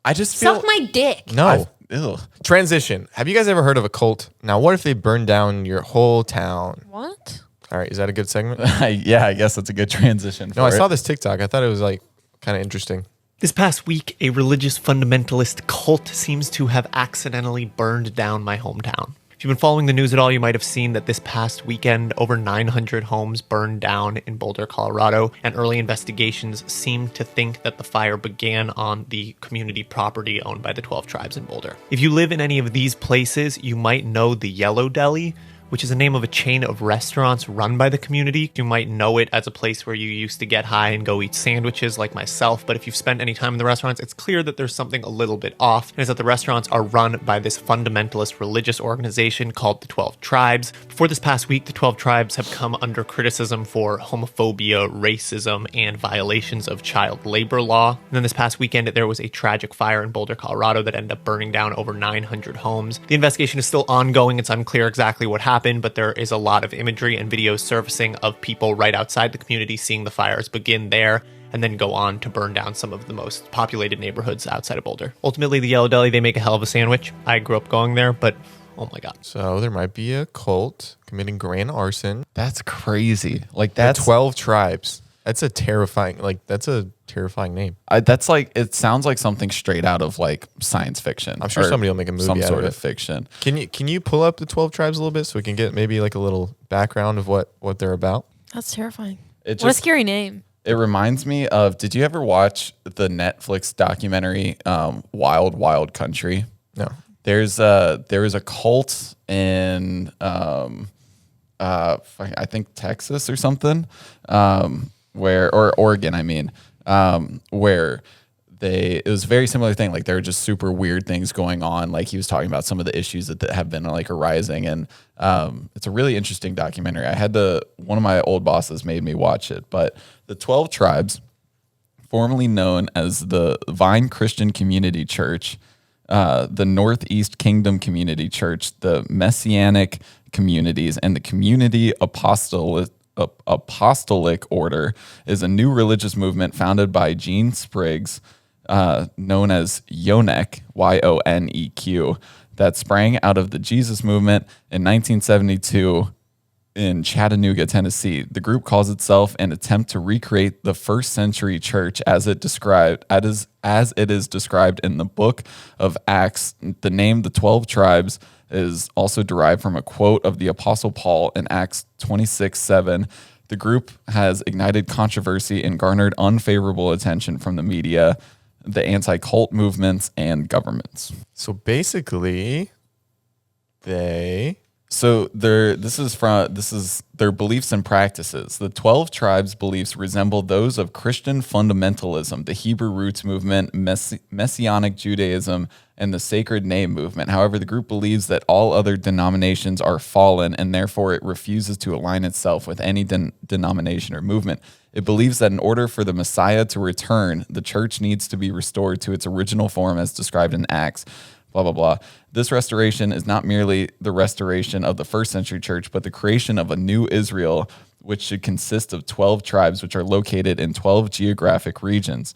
I just feel Suck my dick. No. Ew. Transition. Have you guys ever heard of a cult? Now, what if they burn down your whole town? What? All right, is that a good segment? Yeah, I guess that's a good transition. No, I for saw it. this TikTok. I thought it was like kind of interesting. This past week, a religious fundamentalist cult seems to have accidentally burned down my hometown. If you've been following the news at all, you might have seen that this past weekend, over 900 homes burned down in Boulder, Colorado, and early investigations seem to think that the fire began on the community property owned by the 12 tribes in Boulder. If you live in any of these places, you might know the Yellow Deli, which is the name of a chain of restaurants run by the community. You might know it as a place where you used to get high and go eat sandwiches like myself, but if you've spent any time in the restaurants, it's clear that there's something a little bit off, and is that the restaurants are run by this fundamentalist religious organization called the 12 Tribes. Before this past week, the 12 Tribes have come under criticism for homophobia, racism, and violations of child labor law. And then this past weekend, there was a tragic fire in Boulder, Colorado that ended up burning down over 900 homes. The investigation is still ongoing. It's unclear exactly what happened, but there is a lot of imagery and videos surfacing of people right outside the community seeing the fires begin there and then go on to burn down some of the most populated neighborhoods outside of Boulder. Ultimately, the Yellow Deli, they make a hell of a sandwich. I grew up going there, but oh my God. So there might be a cult committing grand arson. That's crazy. Like That's that's 12 tribes. That's a terrifying name. that's like it sounds like something straight out of like science fiction. I'm sure or somebody will make a movie some out sort of of it. fiction. Can you pull up the 12 tribes a little bit so we can get maybe like a little background of what they're about? That's terrifying. It What a just scary name. it reminds me of. Did you ever watch the Netflix documentary Wild Wild Country? No. There was a cult in I think Texas or something, where or Oregon, I mean, where it was a very similar thing. Like there were just super weird things going on. Like he was talking about some of the issues that have been like arising, and it's a really interesting documentary. I had one of my old bosses made me watch it, but the 12 tribes, formerly known as the Vine Christian Community Church, the Northeast Kingdom Community Church, the Messianic Communities, and the Community Apostolic Order, is a new religious movement founded by Gene Spriggs, known as Yoneq, Yoneq, that sprang out of the Jesus movement in 1972 in Chattanooga, Tennessee. The group calls itself an attempt to recreate the first century church as it is described in the book of Acts. The name the 12 tribes is also derived from a quote of the Apostle Paul in Acts 26:7. The group has ignited controversy and garnered unfavorable attention from the media, the anti-cult movements, and governments. So basically, this is their beliefs and practices. The 12 tribes' beliefs resemble those of Christian fundamentalism, the Hebrew roots movement, Messianic Judaism, and the Sacred Name movement. However, the group believes that all other denominations are fallen, and therefore it refuses to align itself with any denomination or movement. It believes that in order for the Messiah to return, the church needs to be restored to its original form as described in Acts. Blah, blah, blah. This restoration is not merely the restoration of the first century church, but the creation of a new Israel, which should consist of 12 tribes, which are located in 12 geographic regions.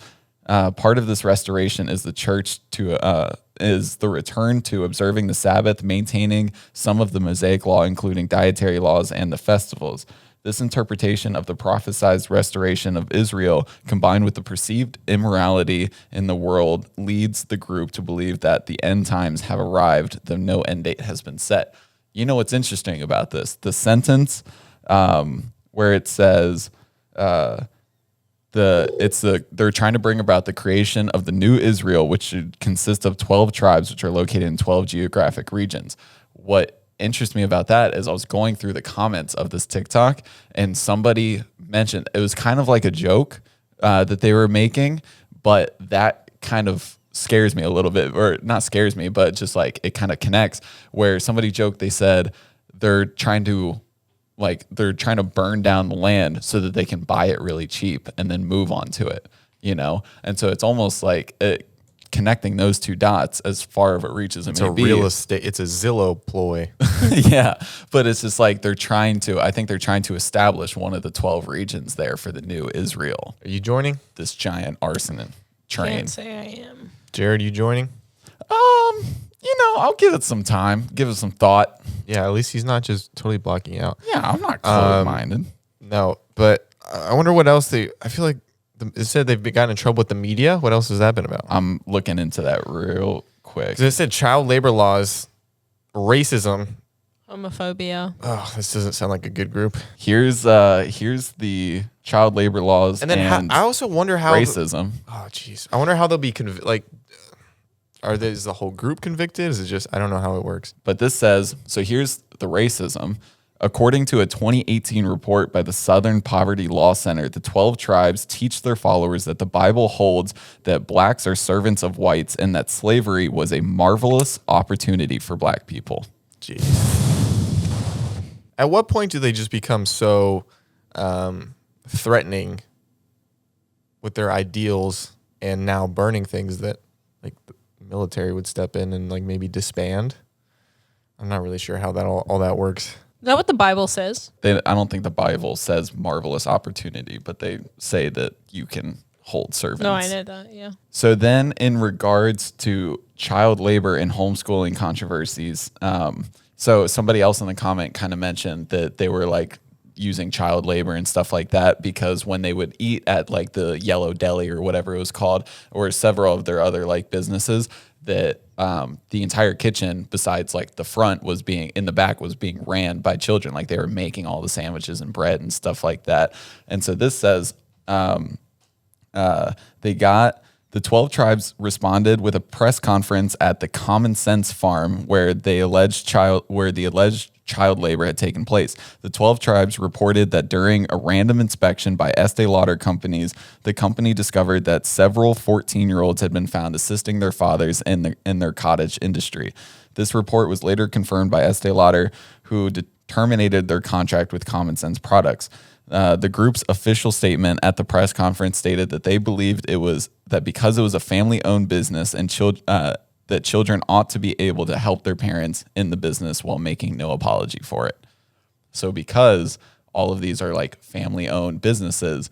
Part of this restoration is is the return to observing the Sabbath, maintaining some of the Mosaic law, including dietary laws and the festivals. This interpretation of the prophesied restoration of Israel, combined with the perceived immorality in the world, leads the group to believe that the end times have arrived, though no end date has been set. You know what's interesting about this? The sentence where it says they're trying to bring about the creation of the new Israel, which should consist of 12 tribes, which are located in 12 geographic regions. What interests me about that is I was going through the comments of this TikTok, and somebody mentioned it was kind of like a joke that they were making, but that kind of scares me a little bit, or not scares me, but just like it kind of connects, where somebody joked, they said they're trying to burn down the land so that they can buy it really cheap and then move on to it, And so it's almost like connecting those two dots as far as it reaches. It's a real estate. It's a Zillow ploy. Yeah, but it's just like I think they're trying to establish one of the 12 regions there for the new Israel. Are you joining this giant arsenal train? Can't say I am. Jared, are you joining? I'll give it some time, give it some thought. Yeah, at least he's not just totally blocking out. Yeah, I'm not closed-minded. No, but I wonder what else I feel like it said they've gotten in trouble with the media. What else has that been about? I'm looking into that real quick. Because it said child labor laws, racism, homophobia. Oh, this doesn't sound like a good group. Here's the child labor laws, and then I also wonder how racism. Oh, jeez. I wonder how they'll be is the whole group convicted? Is it just I don't know how it works. But this says here's the racism. According to a 2018 report by the Southern Poverty Law Center, the 12 tribes teach their followers that the Bible holds that blacks are servants of whites and that slavery was a marvelous opportunity for black people. Jeez. At what point do they just become so threatening with their ideals and now burning things that like the military would step in and like maybe disband? I'm not really sure how that all that works. Is that what the Bible says? I don't think the Bible says marvelous opportunity, but they say that you can hold servants. No, I know that, yeah. So then in regards to child labor and homeschooling controversies, so somebody else in the comment kind of mentioned that they were like using child labor and stuff like that because when they would eat at like the Yellow Deli or whatever it was called, or several of their other like businesses, that the entire kitchen besides like the front was being in the back was being ran by children. Like they were making all the sandwiches and bread and stuff like that. And so this says the 12 tribes responded with a press conference at the Common Sense Farm where the alleged child labor had taken place. The 12 tribes reported that during a random inspection by Estee Lauder companies, the company discovered that several 14-year-olds had been found assisting their fathers in their cottage industry. This report was later confirmed by Estee Lauder, who terminated their contract with Common Sense Products. The group's official statement at the press conference stated that they believed that because it was a family-owned business and that children ought to be able to help their parents in the business while making no apology for it. So because all of these are like family-owned businesses,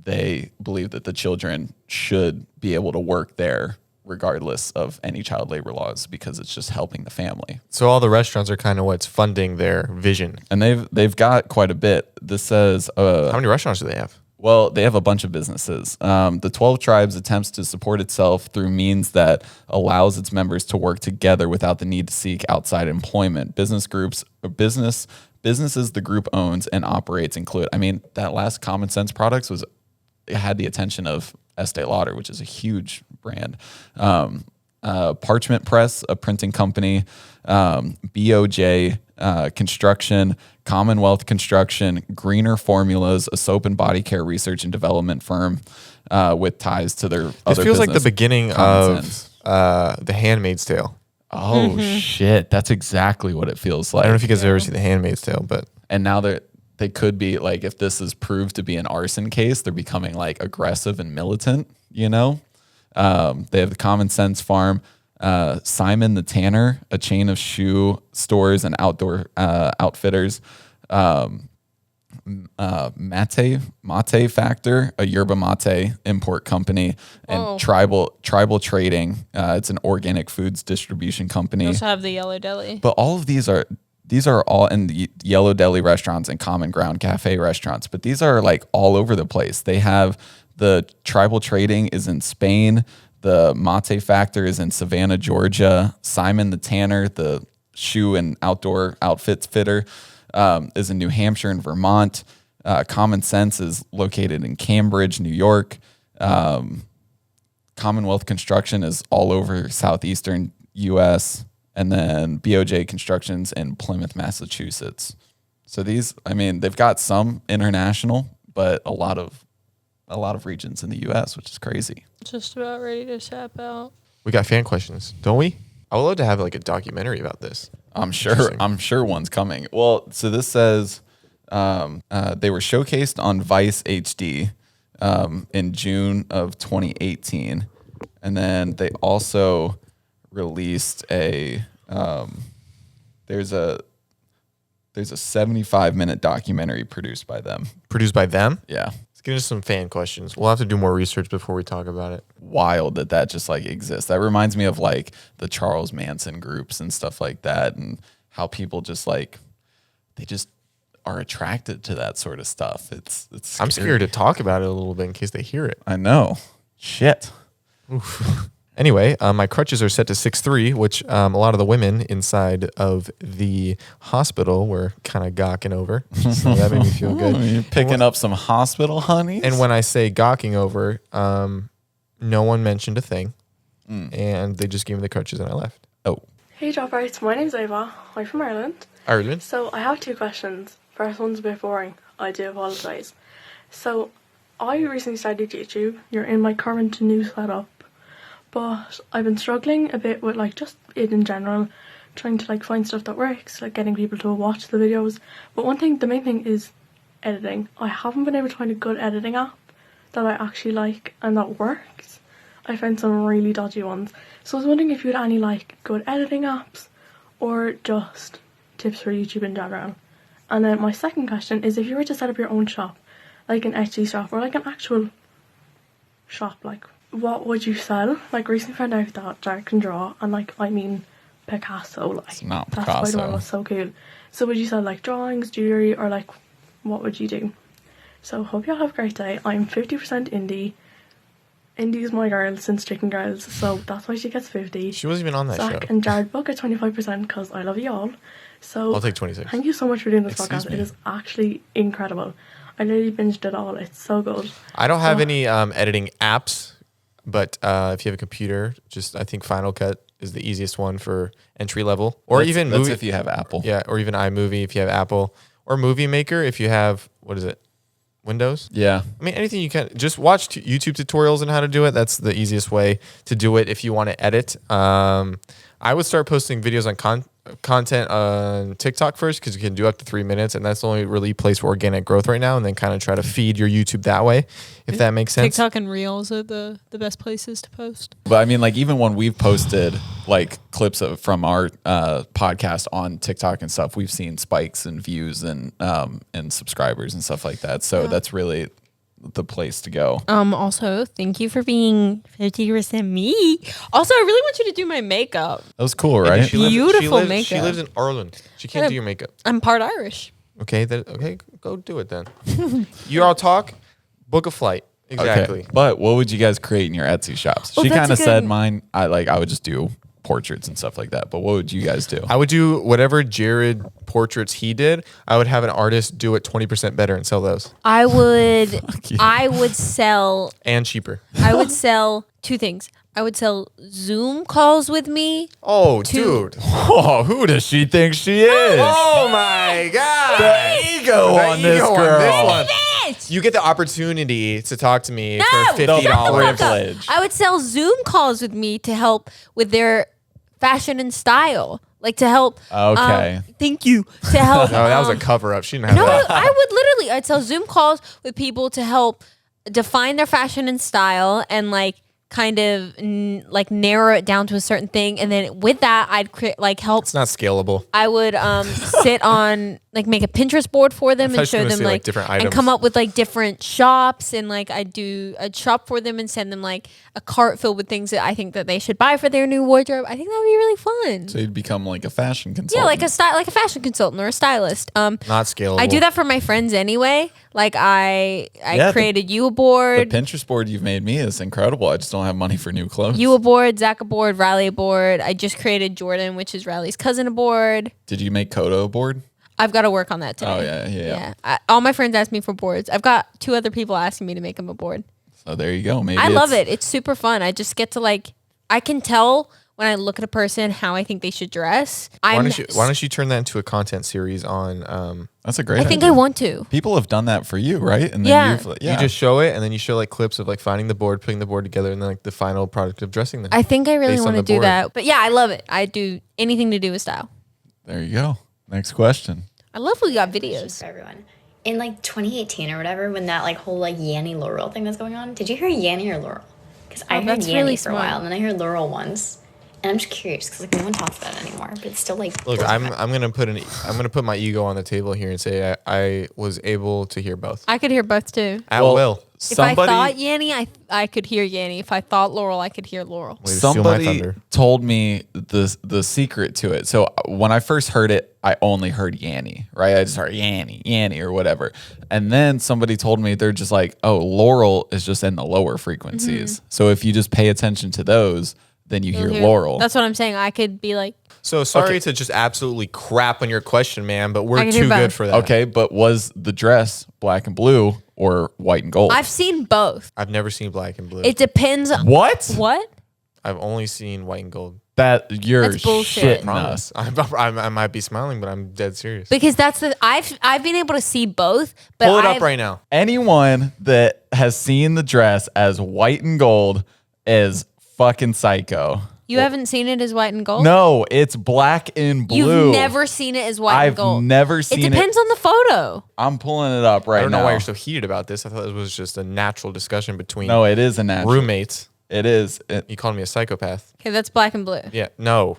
they believe that the children should be able to work there regardless of any child labor laws because it's just helping the family. So all the restaurants are kind of what's funding their vision. And they've got quite a bit. This says how many restaurants do they have? Well, they have a bunch of businesses. The 12 Tribes attempts to support itself through means that allows its members to work together without the need to seek outside employment. Businesses the group owns and operates include, that last Common Sense Products it had the attention of Estee Lauder, which is a huge brand. Parchment Press, a printing company, BOJ Construction, Commonwealth Construction, Greener Formulas, a soap and body care research and development firm with ties to their other This feels like the business, beginning Common of Sense. The Handmaid's Tale. Oh, shit. That's exactly what it feels like. I don't know if you guys have ever seen The Handmaid's Tale, but... And now they could be like, if this is proved to be an arson case, they're becoming like aggressive and militant, They have the Common Sense Farm, Simon the Tanner, a chain of shoe stores and outdoor outfitters, Mate Factor, a yerba mate import company, and Tribal Trading. It's an organic foods distribution company. We also have the Yellow Deli. But all of these are all in the Yellow Deli restaurants and Common Ground Cafe restaurants. But these are like all over the place. They have the Tribal Trading is in Spain. The Mate Factor is in Savannah, Georgia. Simon the Tanner, the shoe and outdoor outfits fitter, is in New Hampshire and Vermont. Common Sense is located in Cambridge, New York. Commonwealth Construction is all over southeastern U.S., and then BOJ Construction's in Plymouth, Massachusetts. So these, they've got some international, but a lot of regions in the U.S., which is crazy. Just about ready to tap out. We got fan questions, don't we? I would love to have like a documentary about this. I'm sure one's coming. Well, so this says they were showcased on Vice HD in June of 2018, and then they also released there's a 75-minute documentary produced by them. Produced by them? Yeah. Let's get into some fan questions. We'll have to do more research before we talk about it. Wild that just like exists. That reminds me of like the Charles Manson groups and stuff like that, and how people just like they just are attracted to that sort of stuff. It's I'm scared to talk about it a little bit in case they hear it. I know. Shit. Oof. Anyway, my crutches are set to 6'3", which a lot of the women inside of the hospital were kind of gawking over. So that made me feel good. You're picking up some hospital honeys? And when I say gawking over, no one mentioned a thing. And they just gave me the crutches and I left. Oh. Hey Dropouts, my name's Ava. I'm from Ireland. Ireland? So I have 2 questions. First one's a bit boring. I do apologise. So I recently started YouTube. You're in my current new setup. But I've been struggling a bit with like just it in general, trying to like find stuff that works, like getting people to watch the videos. But the main thing is editing. I haven't been able to find a good editing app that I actually like and that works. I found some really dodgy ones. So I was wondering if you had any like good editing apps or just tips for YouTube in general. And then my second question is, if you were to set up your own shop, like an Etsy shop or like an actual shop, like what would you sell? Like recently found out that Jack can draw, and Picasso, like It's not that's why the Picasso. one was so cool. So would you sell like drawings, jewelry, or like what would you do? So hope y'all have a great day. I'm 50% indie. Indie's my girl since Chicken Girls, so that's why she gets 50. She wasn't even on that Zach show. and Jared both get 25% because I love you all. So I'll take 26. Thank you so much for doing this Excuse podcast. me. It is actually incredible. I literally binged it all. It's so good. I don't have any editing apps, but if you have a computer, I think Final Cut is the easiest one for entry level, or That's- even that's movie. if you have Apple. Yeah, or even iMovie if you have Apple, or Movie Maker if you have, what is it, Windows? Yeah. I mean, anything you can. Just watch YouTube tutorials on how to do it. That's the easiest way to do it if you want to edit. I would start posting videos on content on TikTok first, because you can do up to 3 minutes, and that's the only really place for organic growth right now, and then kind of try to feed your YouTube that way, if that makes sense. TikTok and Reels are the best places to post. But I mean, like, even when we've posted like clips from our podcast on TikTok and stuff, we've seen spikes in views and subscribers and stuff like that. So that's really the place to go. Also, thank you for being 50% me. Also, I really want you to do my makeup. That was cool, right? Beautiful She makeup. lives in Ireland. She can't do your makeup. I'm part Irish. Okay, go do it then. You all talk, book a flight. Exactly. Okay. But what would you guys create in your Etsy shops? Well, She that's kind a of good- said mine. I would just do portraits and stuff like that. But what would you guys do? I would do whatever Jared portraits he did. I would have an artist do it 20% better and sell those, I would you. I would sell and cheaper. two things. I would sell Zoom calls with me. Oh, Two. dude. Oh, who does she think she is? Oh my god. The ego on this ego on girl. this one. Bitch! You get the opportunity to talk to me No, for $50. privilege. I would sell Zoom calls with me to help with their fashion and style. Like to help. Okay. Thank you. To help. No, that was a cover up. She didn't have No, that. I would literally. I'd sell Zoom calls with people to help define their fashion and style, and like kind of like narrow it down to a certain thing, and then with that, I'd help. It's not scalable. I would sit on like make a Pinterest board for them I thought and you were show gonna them say, like like, different and items. come up with like different shops, and like I'd shop for them and send them like a cart filled with things that I think that they should buy for their new wardrobe. I think that would be really fun. So you'd become like a fashion consultant. Yeah, like a fashion consultant or a stylist. Not scalable. I do that for my friends anyway. Like I Yeah, created you a The board, Pinterest board you've made me is incredible. I just don't have money for new clothes. you a board, Zach a board, Riley a board. I just created Jordan, which is Riley's cousin, a board. Did you make Kodo a board? I've got to work on that today. Oh, yeah. All my friends ask me for boards. I've got 2 other people asking me to make them a board. So there you go. Maybe I love it. It's super fun. I just get to I can tell when I look at a person how I think they should dress. Why don't you turn that into a content series on? That's a great I think idea. I want to. People have done that for you, right? And then Yeah. You just show it, and then you show like clips of like finding the board, putting the board together, and then like the final product of dressing them. I think I really Based on want to the do board. that. But yeah, I love it. I do anything to do with style. There you go. Next question. I love we got videos. For everyone. In like 2018 or whatever, when that like whole like Yanny Laurel thing was going on, did you hear Yanny or Laurel? Because I heard that's Yanny really for a smart. while, and then I heard Laurel once. And I'm just curious because like no one talks about it anymore, but it's still like. Look, I'm gonna put my ego on the table here and say I was able to hear both I could hear both too. at Well, will. If I thought Yanny, I could hear Yanny. If I thought Laurel, I could hear Laurel. Way to steal my Somebody thunder. told me the secret to it. So when I first heard it, I only heard Yanny, right? I just heard Yanny or whatever. And then somebody told me they're just like, oh, Laurel is just in the lower frequencies. So if you just pay attention to those, then you hear Laurel. That's what I'm saying. I could be like, So sorry to just absolutely crap on your question, man, but we're I can hear too good both. for that. Okay, but was the dress black and blue or white and gold? I've seen both. I've never seen black and blue. It depends. What? What? I've only seen white and gold. That you're That's bullshit. shitting us. I might be smiling, but I'm dead serious. Because that's I've been able to see both. But Pull it up I've- right now. Anyone that has seen the dress as white and gold is fucking psycho. You haven't seen it as white and gold? No, it's black and blue. You've never seen it as white I've and gold. never It seen it. depends on the photo. I'm pulling it up right I don't now. know why you're so heated about this. I thought it was just a natural discussion between No, it is a natural. roommates. It is. You called me a psychopath. Okay, that's black and blue. Yeah, no.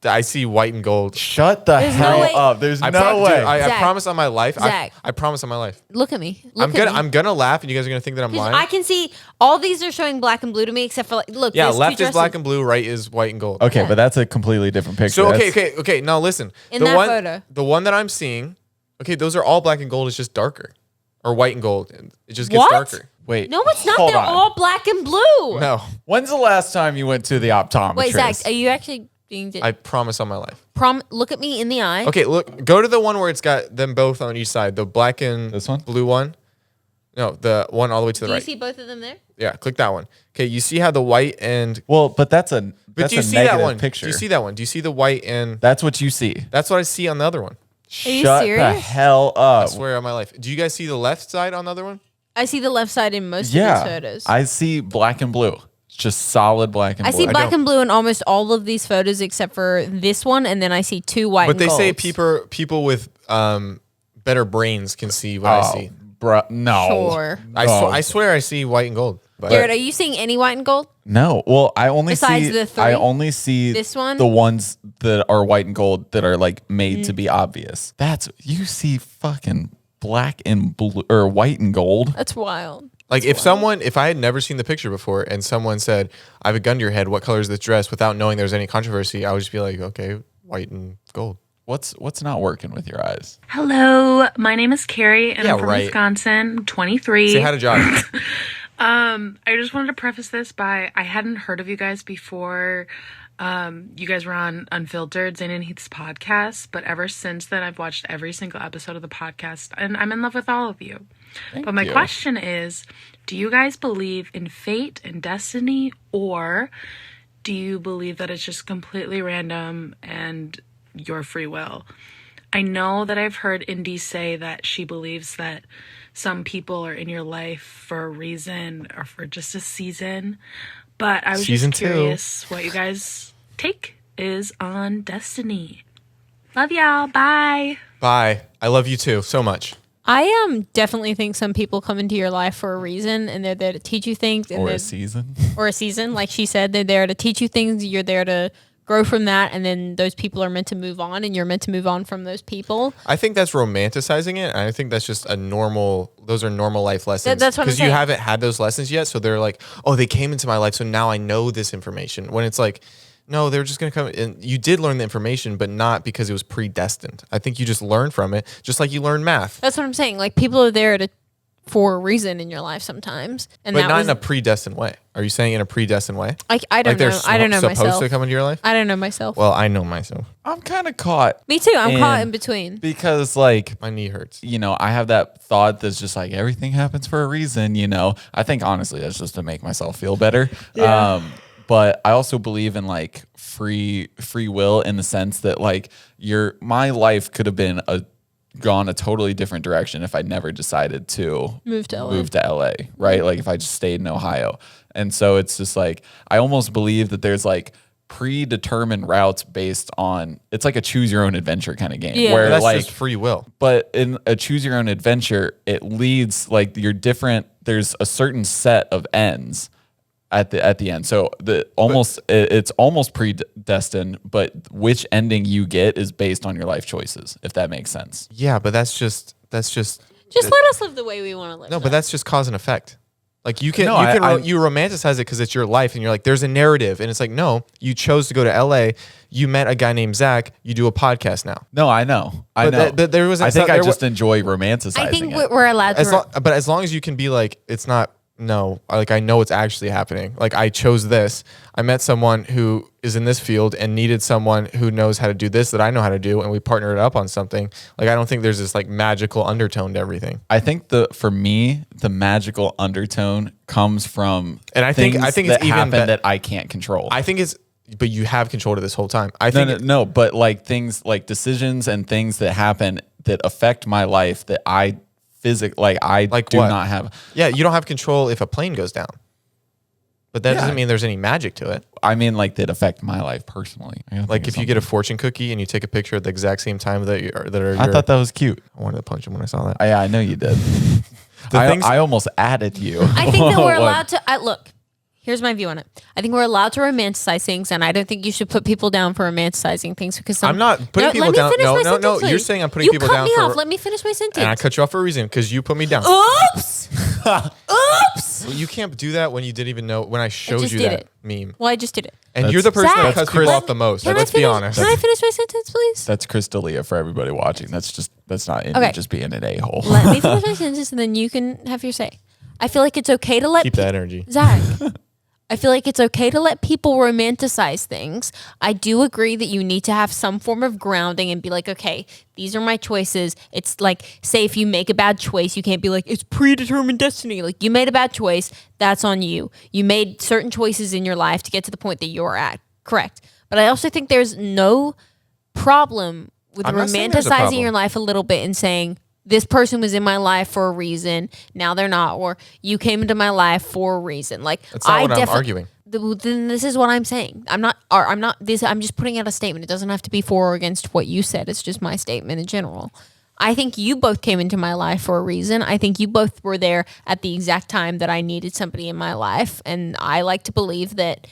I see white and gold. Shut the There's no hell way- up. There's I no pro- way. dude, I Zach. promise on my life. Zach. I promise on my life. Look at me. Look I'm gonna laugh, and you guys are gonna think that I'm 'Cause lying. I can see all these are showing black and blue to me, except for look. Yeah, there's left two is black dresses. and blue, right is white and gold. Okay, Yeah. but that's a completely different picture. So That's- okay. Now listen. In the that one, photo. the one that I'm seeing. Okay, those are all black and gold. It's just darker, or white and gold. It just gets What? darker. Wait. No, it's not. hold They're on. all black and blue. No, When's the last time you went to the optometrist? Wait, Zach, are you actually being? I promise on my life. Look at me in the eye. Okay, look. Go to the one where it's got them both on each side. The black and This one? blue one. No, the one all the way to the Do right. you see both of them there? Yeah, click that one. Okay, you see how the white and Well, but that's a do you a see that negative one? picture. Do you see that one? Do you see the white and That's what you see. that's what I see on the other one. you Shut the serious? hell I up. swear on my life. Do you guys see the left side on the other one? I see the left side in most of Yeah, these photos. I see black and blue. It's just solid black and I blue. see black don't. and blue in almost all of these photos except for this one, and then I see 2 white But and they say golds. people with better brains can see what I see. Bruh, no. Sure. I swear I see white and gold. But Garrett, are you seeing any white and gold? No. Well, I only Besides see the three? I only see This one? the ones that are white and gold that are like made to be obvious. That's you see fucking black and blue or white and gold. That's wild. like if I had never seen the picture before and someone said, I have a gun to your head, what color is this dress, without knowing there's any controversy, I would just be like, okay, white and gold. What's not working with your eyes? Hello, my name is Carrie, and Yeah, I'm from right. Wisconsin. I'm 23. Say hi to Josh. I just wanted to preface this by I hadn't heard of you guys before. You guys were on Unfiltered, Zayn and Heath's podcast, but ever since then, I've watched every single episode of the podcast, and I'm in love with all of you. But my question is, do you guys believe in fate and destiny, or do you believe that it's just completely random and your free will? I know that I've heard Indy say that she believes that some people are in your life for a reason or for just a season, but I was Season just 2. curious what you guys' take is on destiny. Love y'all. Bye. Bye. I love you too so much. I definitely think some people come into your life for a reason, and they're there to teach you things. And Or they're- a season? or a season, like she said, they're there to teach you things. You're there to grow from that, and then those people are meant to move on, and you're meant to move on from those people. I think that's romanticizing it. And I think that's just those are normal life lessons. that's what I'm Because you saying. haven't had those lessons yet. So they're like, oh, they came into my life. So now I know this information. When it's like, no, they're just going to come. And you did learn the information, but not because it was predestined. I think you just learned from it, just like you learned math. That's what I'm saying. Like, people are there for a reason in your life sometimes, and But that not was in a predestined way. Are you saying in a predestined way? I don't Like they're know. I don't know supposed myself. to come into your life? I don't know myself. Well, I know myself. I'm kind of caught. Me too. I'm caught in And- between. Because like My knee hurts. I have that thought that's just like everything happens for a reason, I think honestly that's just to make myself feel better. But I also believe in like free will in the sense that like my life could have been gone a totally different direction if I never decided to Move to LA. move to LA, right? Like if I just stayed in Ohio. And so it's just like I almost believe that there's like predetermined routes based on it's like a choose your own adventure kind of game Yeah. where That's like just free will. but in a choose your own adventure, it leads like you're different. There's a certain set of ends at the end. So it's almost predestined, but which ending you get is based on your life choices, if that makes sense. Yeah, but that's just Just let us live the way we want to live. no, but that's just cause and effect. Like you can No, you romanticize it because it's your life, and you're like, there's a narrative, and it's like, no, you chose to go to LA. You met a guy named Zach. You do a podcast now. No, I know. I But know. that- but there was- I think I there just enjoy romanticizing I think it. we're allowed to. But as long as you can be like, it's not. No, like I know it's actually happening. Like I chose this. I met someone who is in this field and needed someone who knows how to do this that I know how to do, and we partnered up on something. Like I don't think there's this like magical undertone to everything. I think for me, the magical undertone comes from And I think things it's that even happen be- that I can't control. I think it's, but you have control of this whole time. I think No, but like things like decisions and things that happen that affect my life that I physically Like do what? not have. Yeah, you don't have control if a plane goes down. But that Yeah. doesn't mean there's any magic to it. I mean, like that affect my life personally. I gotta Like think of if you get a something. fortune cookie and you take a picture at the exact same time I thought that was cute. I wanted to punch him when I saw that. I know you did. I almost added you. I think that we're What? allowed to. Look, here's my view on it. I think we're allowed to romanticize things, and I don't think you should put people down for romanticizing things because I'm not putting people let me down. finish No, my no, sentence, no. You're please. saying I'm putting You people cut down me for. off. Let me finish my sentence. And I cut you off for a reason because you put me down. Oops. Oops. Well, you can't do that when you didn't even know when I showed just you did that it. meme. Well, I just did it. And That's- you're the person that Zach, cuts people Chris- off the most. Can Let's I be finish? honest. Can I finish my sentence, please? That's Crystalia for everybody watching. That's not Indy Okay. just being an a-hole. Let me finish my sentence, and then you can have your say. I feel like it's okay to let Keep that energy. Zach. I feel like it's okay to let people romanticize things. I do agree that you need to have some form of grounding and be like, okay, these are my choices. It's like, say if you make a bad choice, you can't be like, it's predetermined destiny. Like, you made a bad choice, that's on you. You made certain choices in your life to get to the point that you're at. Correct. But I also think there's no problem with I'm not saying there's a romanticizing problem. your life a little bit and saying, this person was in my life for a reason. Now they're not. Or you came into my life for a reason. Like, That's not what I'm arguing. Then this is what I'm saying. I'm just putting out a statement. It doesn't have to be for or against what you said. It's just my statement in general. I think you both came into my life for a reason. I think you both were there at the exact time that I needed somebody in my life. And I like to believe that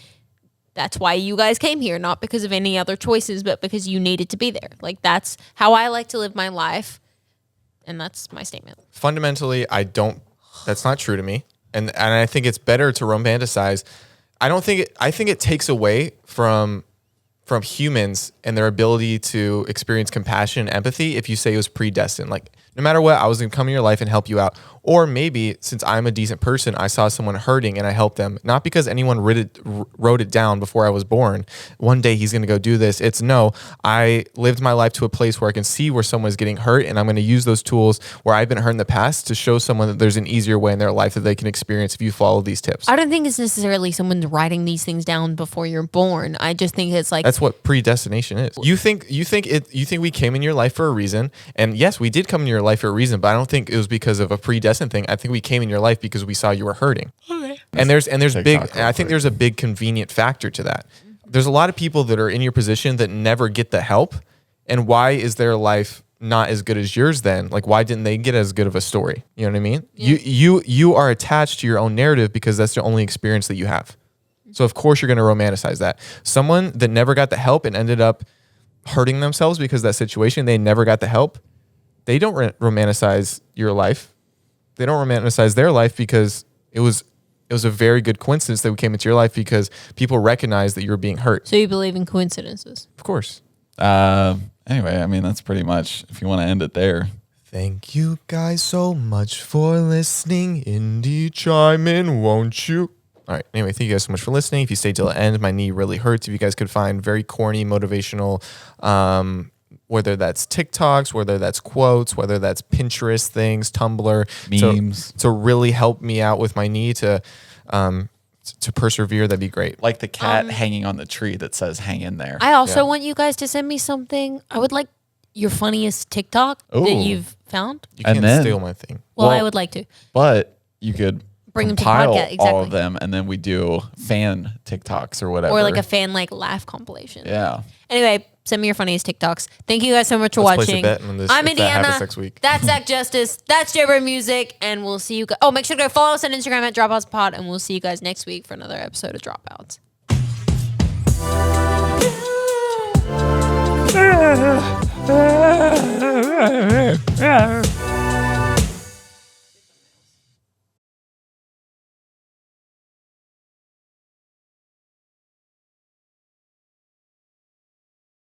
that's why you guys came here, not because of any other choices, but because you needed to be there. Like, that's how I like to live my life. And that's my statement. Fundamentally, that's not true to me. And I think it's better to romanticize. I think it takes away from humans and their ability to experience compassion and empathy if you say it was predestined. Like, no matter what, I was going to come in your life and help you out. Or maybe, since I'm a decent person, I saw someone hurting and I helped them. Not because anyone wrote it down before I was born. One day he's going to go do this. It's no, I lived my life to a place where I can see where someone's getting hurt, and I'm going to use those tools where I've been hurt in the past to show someone that there's an easier way in their life that they can experience if you follow these tips. I don't think it's necessarily someone's writing these things down before you're born. I just think it's like, that's what predestination is. You think we came in your life for a reason, and yes, we did come in your life for a reason, but I don't think it was because of a predestined thing. I think we came in your life because we saw you were hurting. Okay. And there's I think there's a big convenient factor to that. There's a lot of people that are in your position that never get the help, and why is their life not as good as yours then? Like, why didn't they get as good of a story? You know what I mean? Yeah. You are attached to your own narrative because that's the only experience that you have. So of course you're going to romanticize that. Someone that never got the help and ended up hurting themselves because of that situation, they never got the help. They don't romanticize your life. They don't romanticize their life because it was a very good coincidence that we came into your life because people recognize that you were being hurt. So you believe in coincidences? Of course. Anyway, I mean, that's pretty much, if you want to end it there. Thank you guys so much for listening. Indy, chime in, won't you? All right. Anyway, thank you guys so much for listening. If you stayed till the end, my knee really hurts. If you guys could find very corny, motivational, whether that's TikToks, whether that's quotes, whether that's Pinterest things, Tumblr, memes, to really help me out with my knee to persevere, that'd be great. Like the cat hanging on the tree that says "hang in there." I also want you guys to send me something. I would like your funniest TikTok that you've found. You can't steal my thing. Well, I would like to. But you could bring them to compile podcast. Exactly. all of them, and then we do fan TikToks or whatever. Or like a fan laugh compilation. Yeah. Anyway, send me your funniest TikToks. Thank you guys so much for Let's watching. place a bet on this, I'm if that Indiana. happens next week. That's Zach Justice. That's Jaybird Music. And we'll see you guys. Oh, make sure to go follow us on Instagram at Dropouts Pod. And we'll see you guys next week for another episode of Dropouts. Yeah.